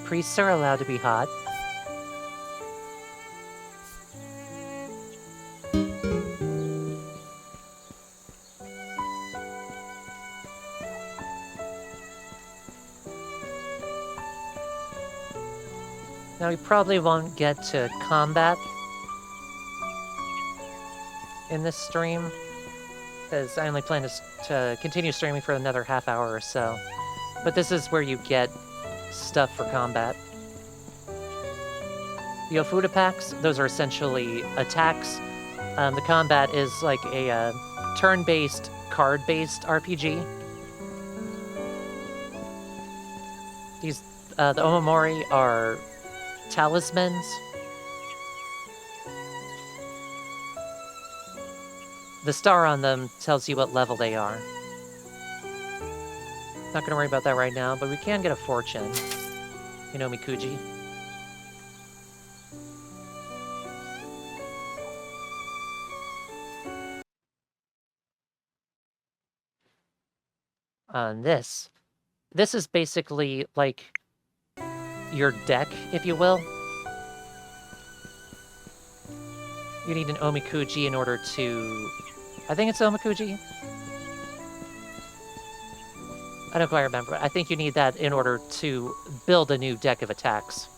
Priests are allowed to be hot. Now we probably won't get to combat in this stream, because I only plan to continue streaming for another half hour or so. But this is where you get stuff for combat. The Ofuda packs, those are essentially attacks. The combat is like a turn-based, card-based RPG. These, the Omamori are talismans. The star on them tells you what level they are. Not gonna worry about that right now, but we can get a fortune. You know, Mikuji. This. This is basically like your deck, if you will. You need an Omikuji in order to... I think it's Omikuji? I don't quite remember. I think you need that in order to build a new deck of attacks.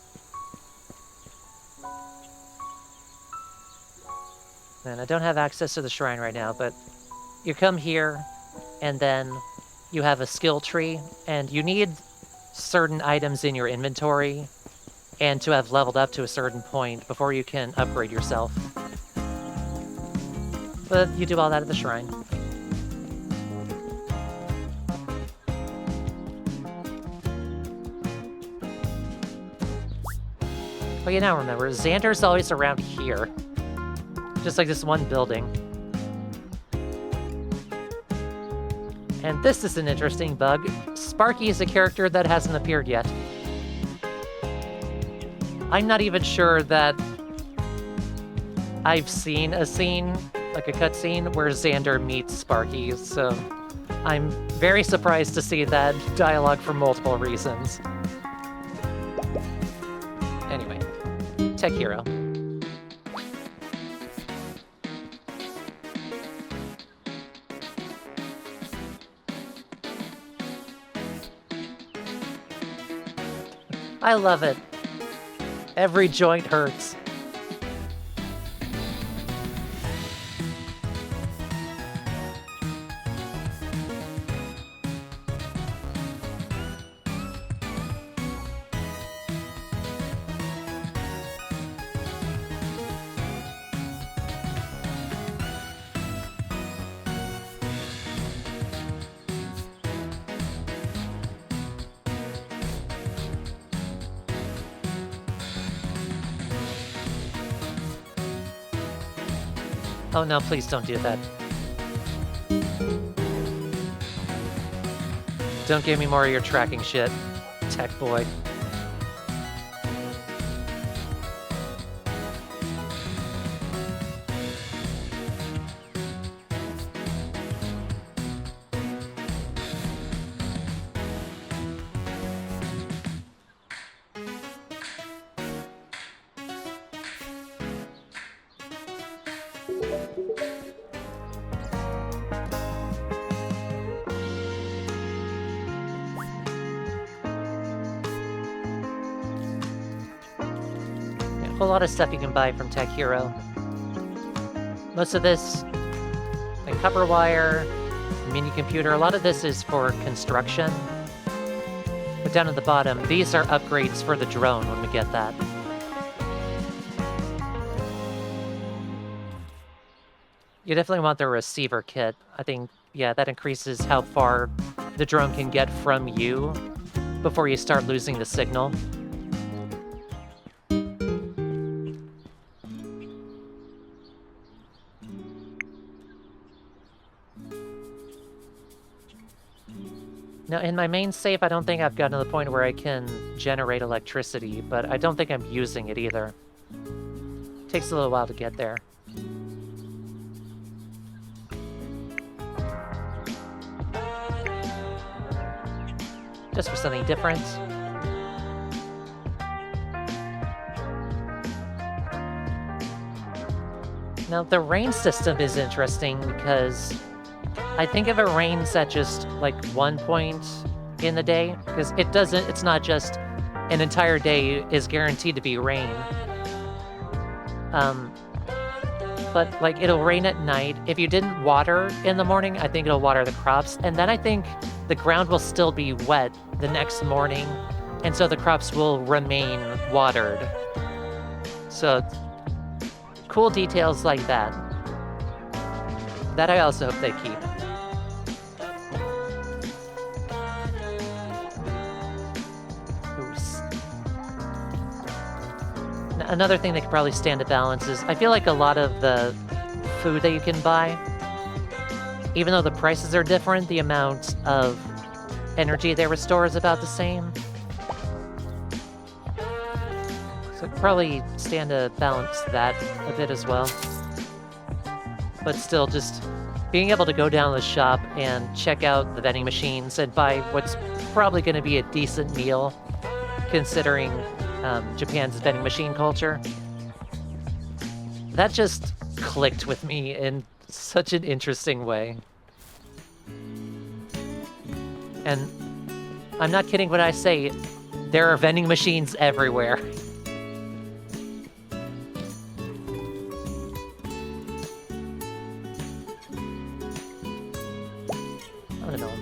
And I don't have access to the shrine right now, but you come here, and then you have a skill tree, and you need certain items in your inventory and to have leveled up to a certain point before you can upgrade yourself. But you do all that at the shrine. Oh, you now remember, Xander's always around here. Just like this one building. And this is an interesting bug. Sparky is a character that hasn't appeared yet. I'm not even sure that I've seen a scene, like a cutscene, where Xander meets Sparky, so I'm very surprised to see that dialogue for multiple reasons. Anyway, Tech Hero. I love it. Every joint hurts. Oh no, please don't do that. Don't give me more of your tracking shit, tech boy. A lot of stuff you can buy from Tech Hero. Most of this, like copper wire, mini computer, a lot of this is for construction. But down at the bottom, these are upgrades for the drone when we get that. You definitely want the receiver kit. I think, yeah, that increases how far the drone can get from you before you start losing the signal. Now, in my main save, I don't think I've gotten to the point where I can generate electricity, but I don't think I'm using it either. Takes a little while to get there. Just for something different. Now, the rain system is interesting because I think if it rains at just like one point in the day, because it's not just an entire day is guaranteed to be rain. But like it'll rain at night. If you didn't water in the morning, I think it'll water the crops. And then I think the ground will still be wet the next morning. And so the crops will remain watered. So cool details like that. That I also hope they keep. Another thing that could probably stand to balance is I feel like a lot of the food that you can buy, even though the prices are different, the amount of energy they restore is about the same. So it could probably stand to balance that a bit as well. But still, just being able to go down to the shop and check out the vending machines and buy what's probably going to be a decent meal, considering Japan's vending machine culture. That just clicked with me in such an interesting way. And I'm not kidding when I say there are vending machines everywhere. I don't know.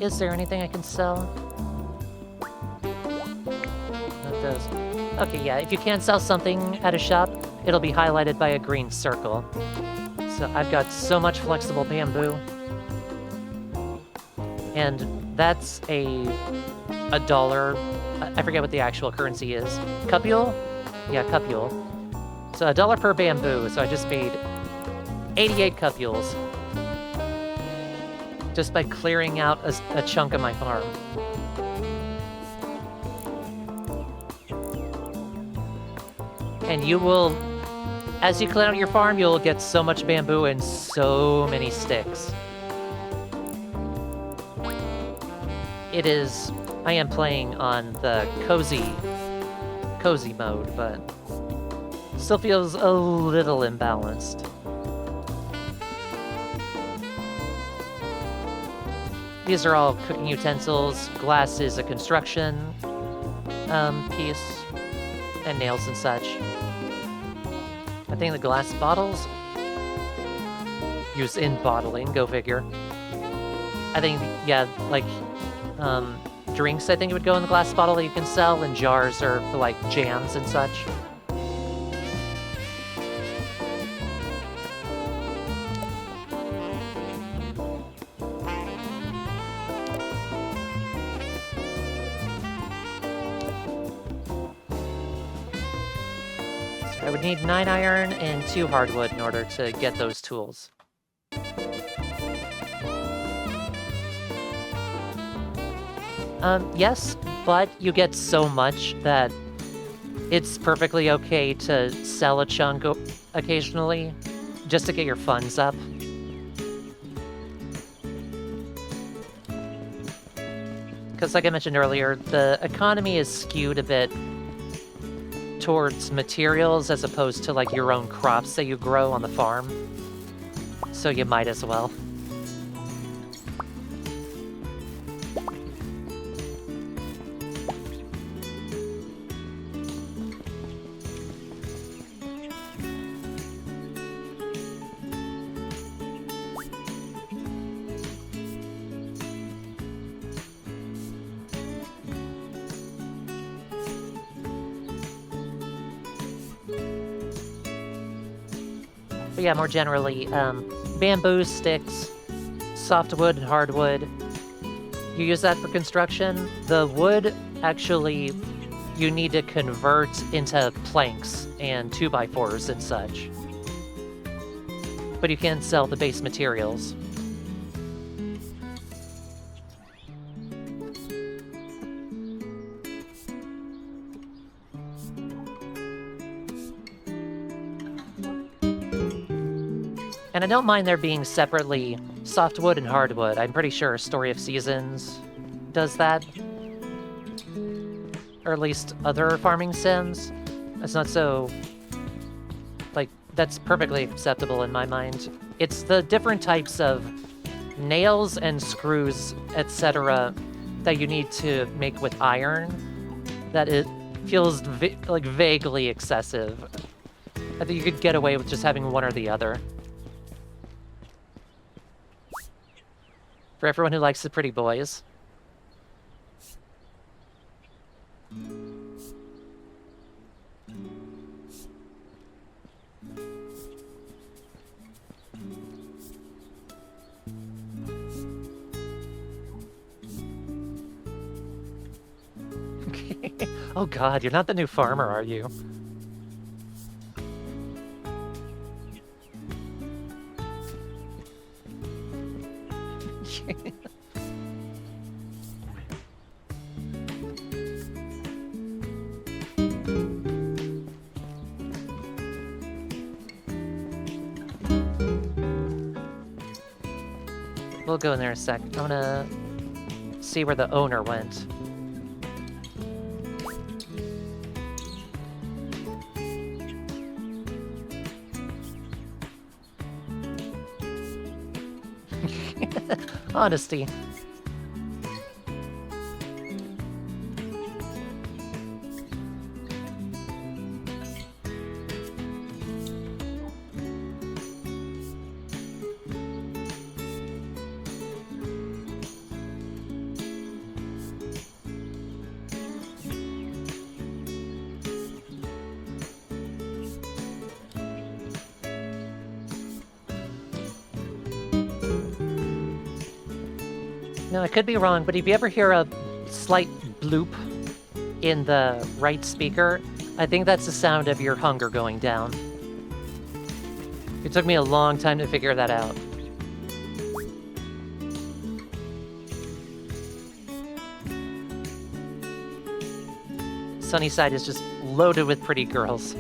Is there anything I can sell? That does. Okay, yeah, if you can't sell something at a shop, it'll be highlighted by a green circle. So I've got so much flexible bamboo. And that's a dollar. I forget what the actual currency is. Cupule? Yeah, cupule. So $1 per bamboo, so I just made 88 cupules. Just by clearing out a chunk of my farm. And you will As you clean out your farm, you'll get so much bamboo and so many sticks. It is... I am playing on the cozy mode, but still feels a little imbalanced. These are all cooking utensils. Glass is a construction piece, and nails and such. I think the glass bottles used in bottling, go figure. I think, yeah, like, drinks, I think it would go in the glass bottle that you can sell, and jars are for, like, jams and such. So I would need 9 iron and 2 hardwood in order to get those tools. Yes, but you get so much that it's perfectly okay to sell a chunk occasionally, just to get your funds up. Because like I mentioned earlier, the economy is skewed a bit towards materials as opposed to like your own crops that you grow on the farm. So you might as well. But yeah, more generally, bamboo, sticks, softwood, and hardwood. You use that for construction. The wood, actually, you need to convert into planks and 2x4s and such. But you can sell the base materials. And I don't mind there being separately softwood and hardwood. I'm pretty sure Story of Seasons does that. Or at least other farming sims. That's not so... like, that's perfectly acceptable in my mind. It's the different types of nails and screws, etc. that you need to make with iron that it feels like vaguely excessive. I think you could get away with just having one or the other. For everyone who likes the pretty boys. Oh god, you're not the new farmer, are you? We'll go in there in a sec. I'm gonna see where the owner went. Honesty. No, I could be wrong, but if you ever hear a slight bloop in the right speaker, I think that's the sound of your hunger going down. It took me a long time to figure that out. SunnySide is just loaded with pretty girls.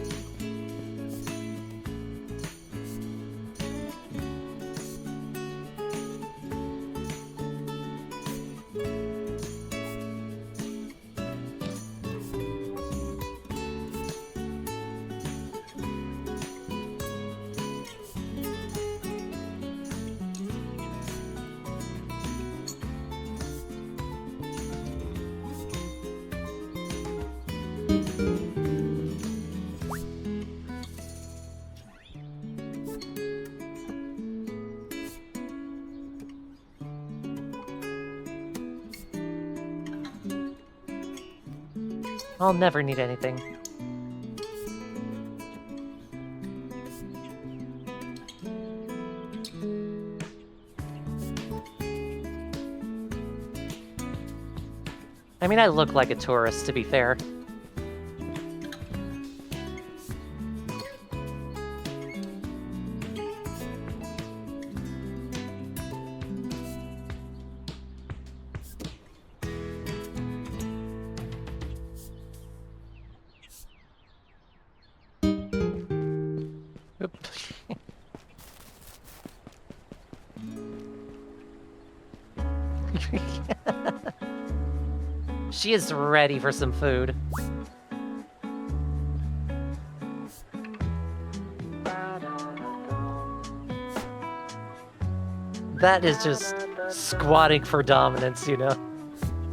I'll never need anything. I mean, I look like a tourist, to be fair. Oops. She is ready for some food. That is just squatting for dominance, you know?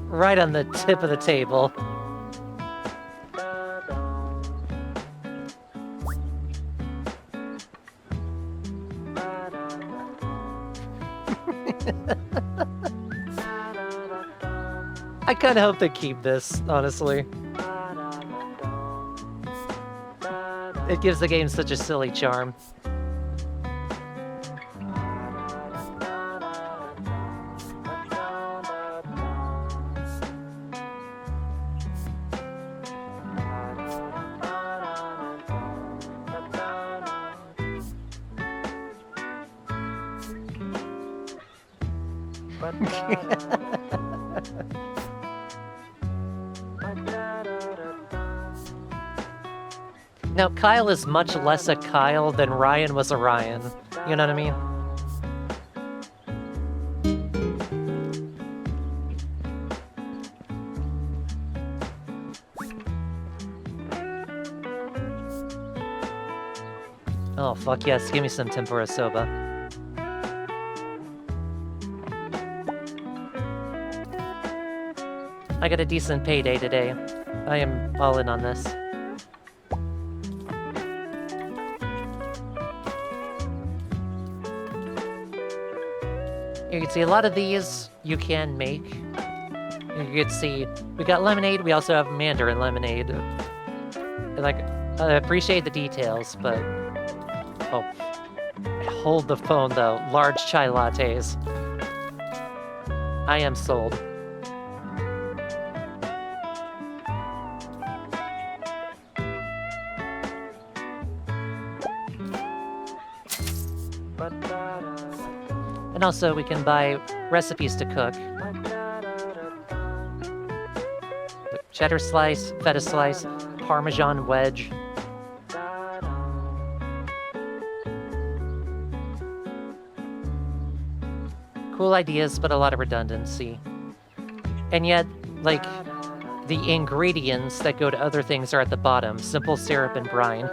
Right on the tip of the table. I kind of hope they keep this, honestly. It gives the game such a silly charm. Now, Kyle is much less a Kyle than Ryan was a Ryan. You know what I mean? Oh, fuck yes. Give me some tempura soba. I got a decent payday today. I am all in on this. You can see a lot of these you can make. You can see we got lemonade, we also have mandarin lemonade. Like, I appreciate the details, but... Oh. Hold the phone, though. Large chai lattes. I am sold. And also, we can buy recipes to cook. Cheddar slice, feta slice, Parmesan wedge. Cool ideas, but a lot of redundancy. And yet, like, the ingredients that go to other things are at the bottom. Simple syrup and brine.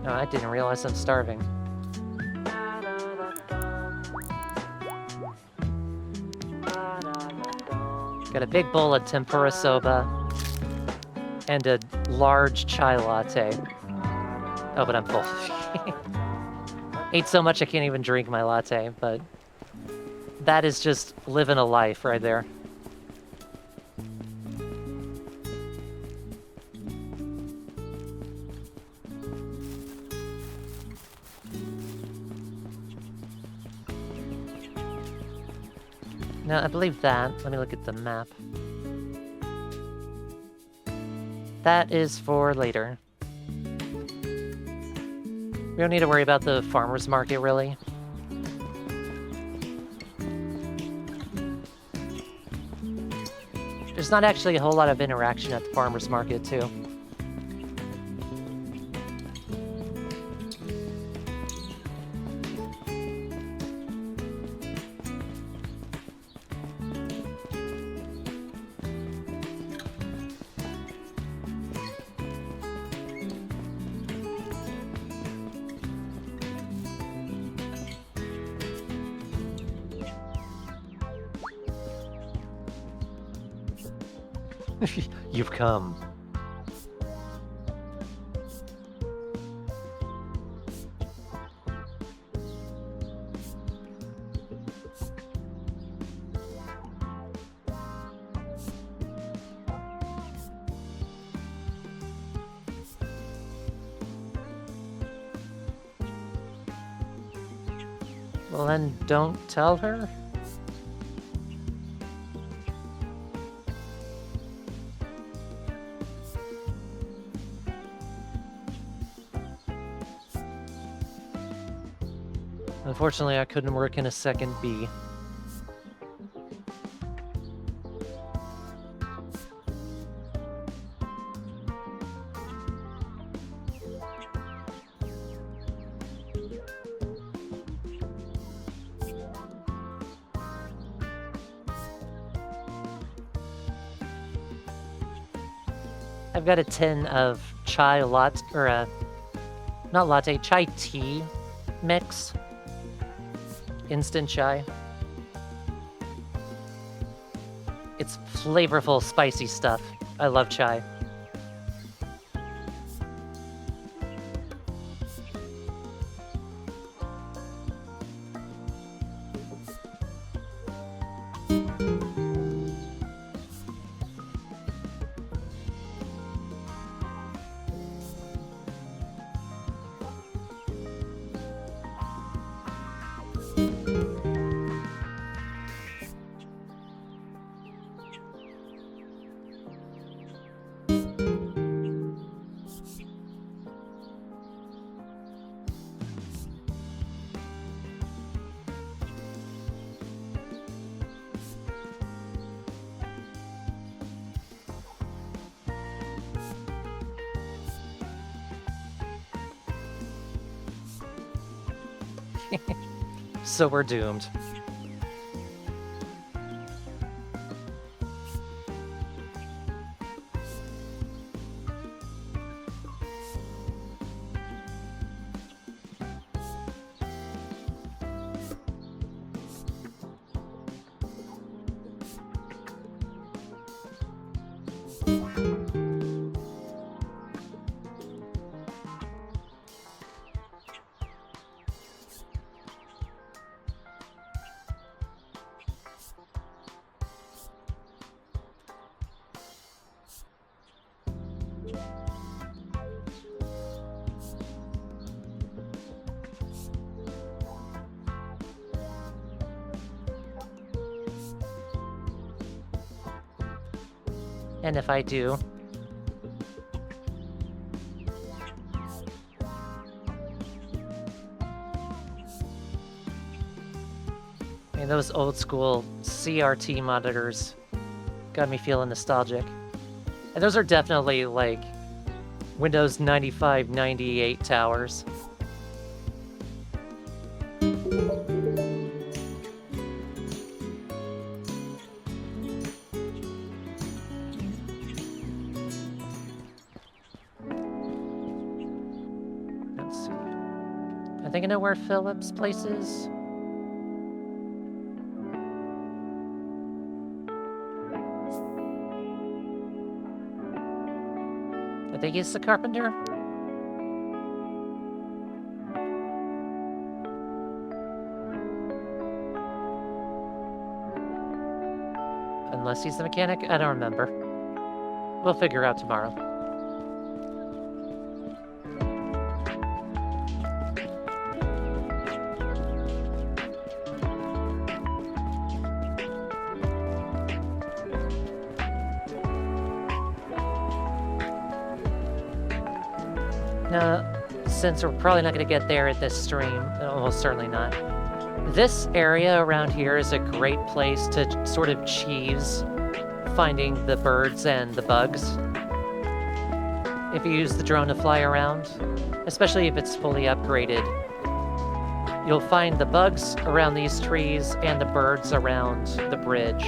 Oh, I didn't realize I'm starving. Got a big bowl of tempura soba and a large chai latte. Oh, but I'm full. Ate so much I can't even drink my latte, but that is just living a life right there. Now, I believe that. Let me look at the map. That is for later. We don't need to worry about the farmer's market, really. There's not actually a whole lot of interaction at the farmer's market, too. You've come. Well, then don't tell her. Unfortunately, I couldn't work in a second B. I've got a tin of chai latte, or not latte, chai tea mix. Instant chai. It's flavorful, spicy stuff. I love chai. So we're doomed. And if I do... I mean, those old school CRT monitors got me feeling nostalgic. And those are definitely, like, Windows 95, 98 towers. I think I know where Philip's place is. I think he's the carpenter. Unless he's the mechanic, I don't remember. We'll figure out tomorrow. Now, since we're probably not going to get there at this stream, almost certainly not, this area around here is a great place to sort of cheese finding the birds and the bugs. If you use the drone to fly around, especially if it's fully upgraded, you'll find the bugs around these trees and the birds around the bridge.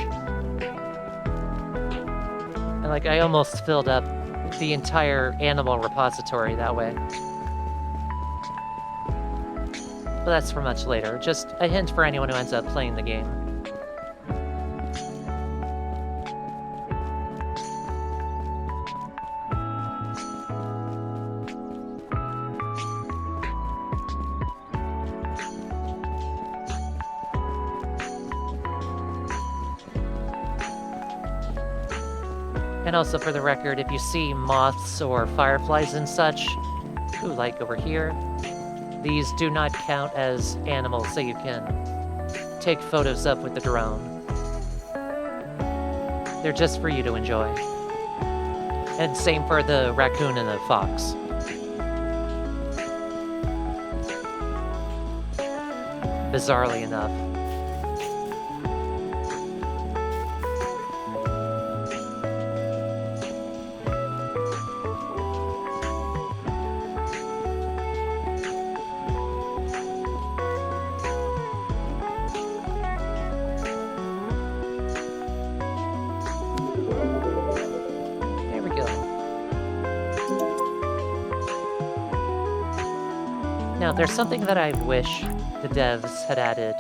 And like, I almost filled up the entire animal repository that way. But that's for much later. Just a hint for anyone who ends up playing the game. And also for the record, if you see moths or fireflies and such, ooh, like over here, these do not count as animals that you can take photos of with the drone. They're just for you to enjoy. And same for the raccoon and the fox. Bizarrely enough. There we go. Now, there's something that I wish the devs had added.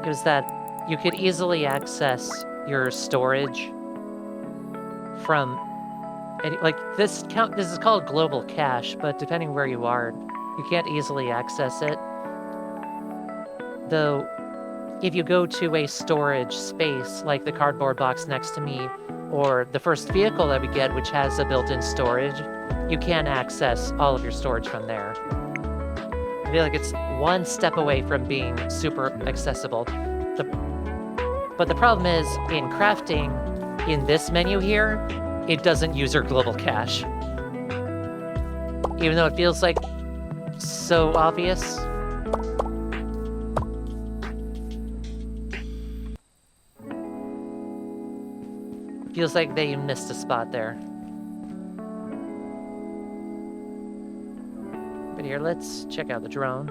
It was that you could easily access your storage from this is called global cache, but depending where you are, you can't easily access it. Though, if you go to a storage space like the cardboard box next to me, or the first vehicle that we get, which has a built-in storage, you can access all of your storage from there. I feel like it's one step away from being super accessible. But the problem is, in crafting, in this menu here, it doesn't use your global cache. Even though it feels like so obvious. Feels like they missed a spot there. But here, let's check out the drone.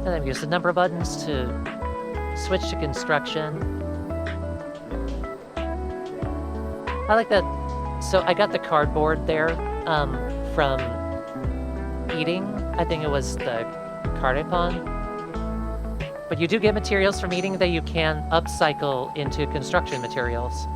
And then use the number buttons to switch to construction. I like that. So I got the cardboard there from eating. I think it was the cardipon. But you do get materials from eating that you can upcycle into construction materials.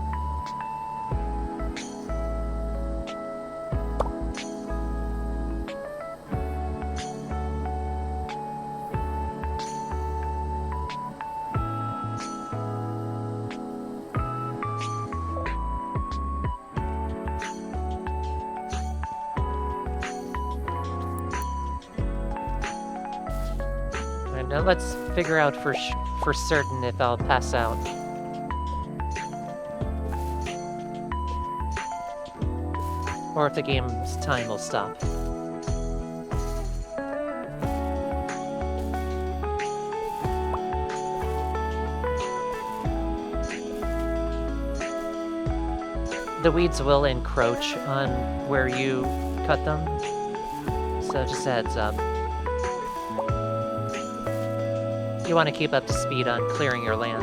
Now let's figure out for certain if I'll pass out. Or if the game's time will stop. The weeds will encroach on where you cut them, so just a heads up. You want to keep up to speed on clearing your land.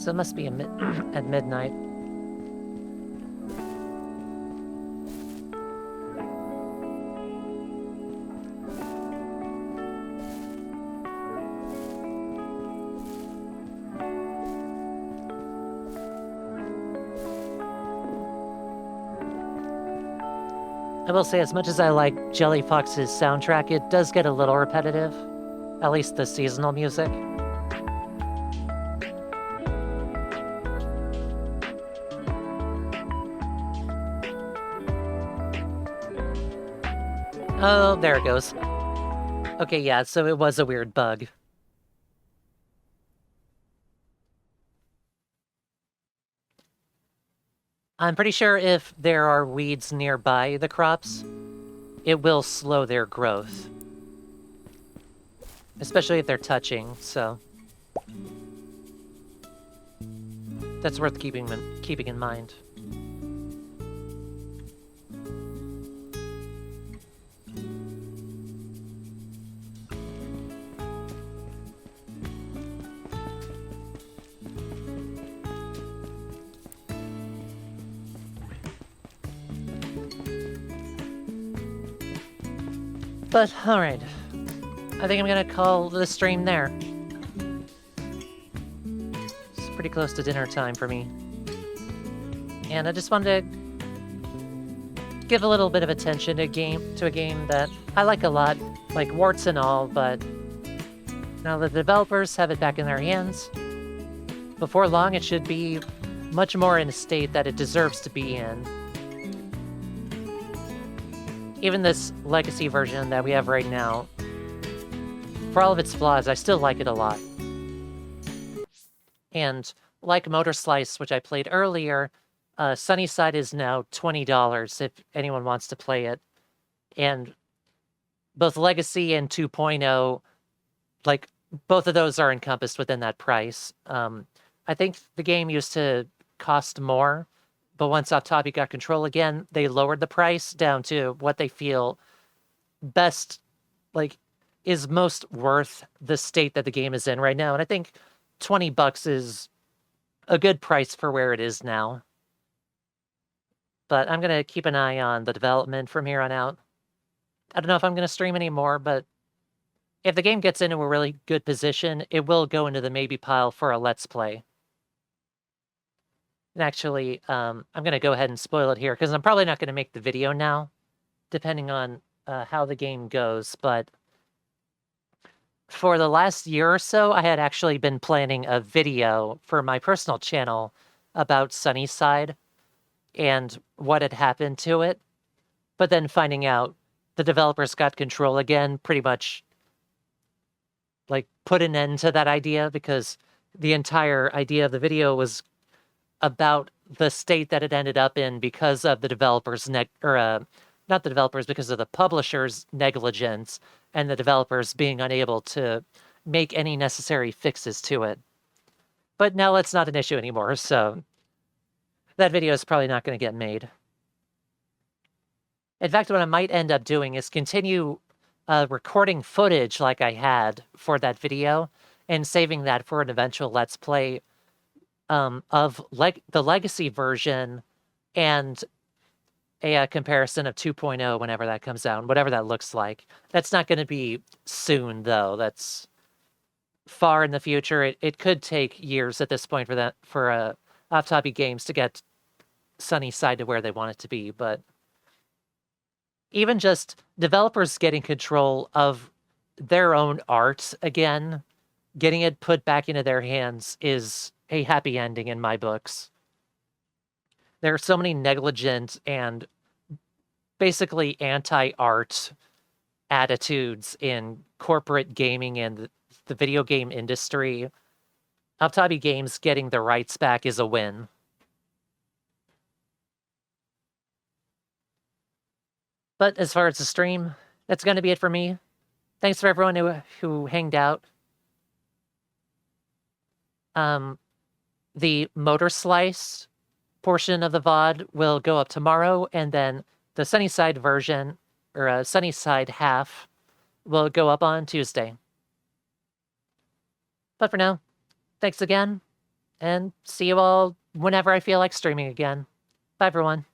So it must be at midnight. I will say, as much as I like Jelly Fox's soundtrack, it does get a little repetitive. At least the seasonal music. Oh, there it goes. Okay, yeah, so it was a weird bug. I'm pretty sure if there are weeds nearby the crops, it will slow their growth. Especially if they're touching, so... that's worth keeping in mind. But, alright. I think I'm gonna call the stream there. It's pretty close to dinner time for me. And I just wanted to give a little bit of attention to a game that I like a lot, like warts and all, but now the developers have it back in their hands. Before long, it should be much more in a state that it deserves to be in. Even this legacy version that we have right now, for all of its flaws, I still like it a lot. And like Motor Slice, which I played earlier, SunnySide is now $20 if anyone wants to play it. And both Legacy and 2.0, like, both of those are encompassed within that price. I think the game used to cost more, but once Aftabi got control again, they lowered the price down to what they feel best, like, is most worth the state that the game is in right now. And I think $20 is a good price for where it is now. But I'm going to keep an eye on the development from here on out. I don't know if I'm going to stream anymore, but if the game gets into a really good position, it will go into the maybe pile for a Let's Play. And actually, I'm going to go ahead and spoil it here, because I'm probably not going to make the video now, depending on how the game goes. But for the last year or so, I had actually been planning a video for my personal channel about SunnySide and what had happened to it. But then finding out the developers got control again, pretty much like put an end to that idea, because the entire idea of the video was about the state that it ended up in because of the developers not the developers, because of the publisher's negligence and the developers being unable to make any necessary fixes to it. But now it's not an issue anymore, so that video is probably not going to get made. In fact, what I might end up doing is continue recording footage like I had for that video and saving that for an eventual Let's Play of the Legacy version and a comparison of 2.0 whenever that comes out, whatever that looks like. That's not going to be soon, though. That's far in the future. It could take years at this point for Aftabi Games to get SunnySide to where they want it to be, but even just developers getting control of their own art again, getting it put back into their hands is a happy ending in my books. There are so many negligent and basically anti-art attitudes in corporate gaming and the video game industry. Aftabi Games getting the rights back is a win. But as far as the stream, that's going to be it for me. Thanks for everyone who hanged out. The Motor Slice portion of the VOD will go up tomorrow, and then the SunnySide version, or SunnySide half, will go up on Tuesday. But for now, thanks again, and see you all whenever I feel like streaming again. Bye, everyone.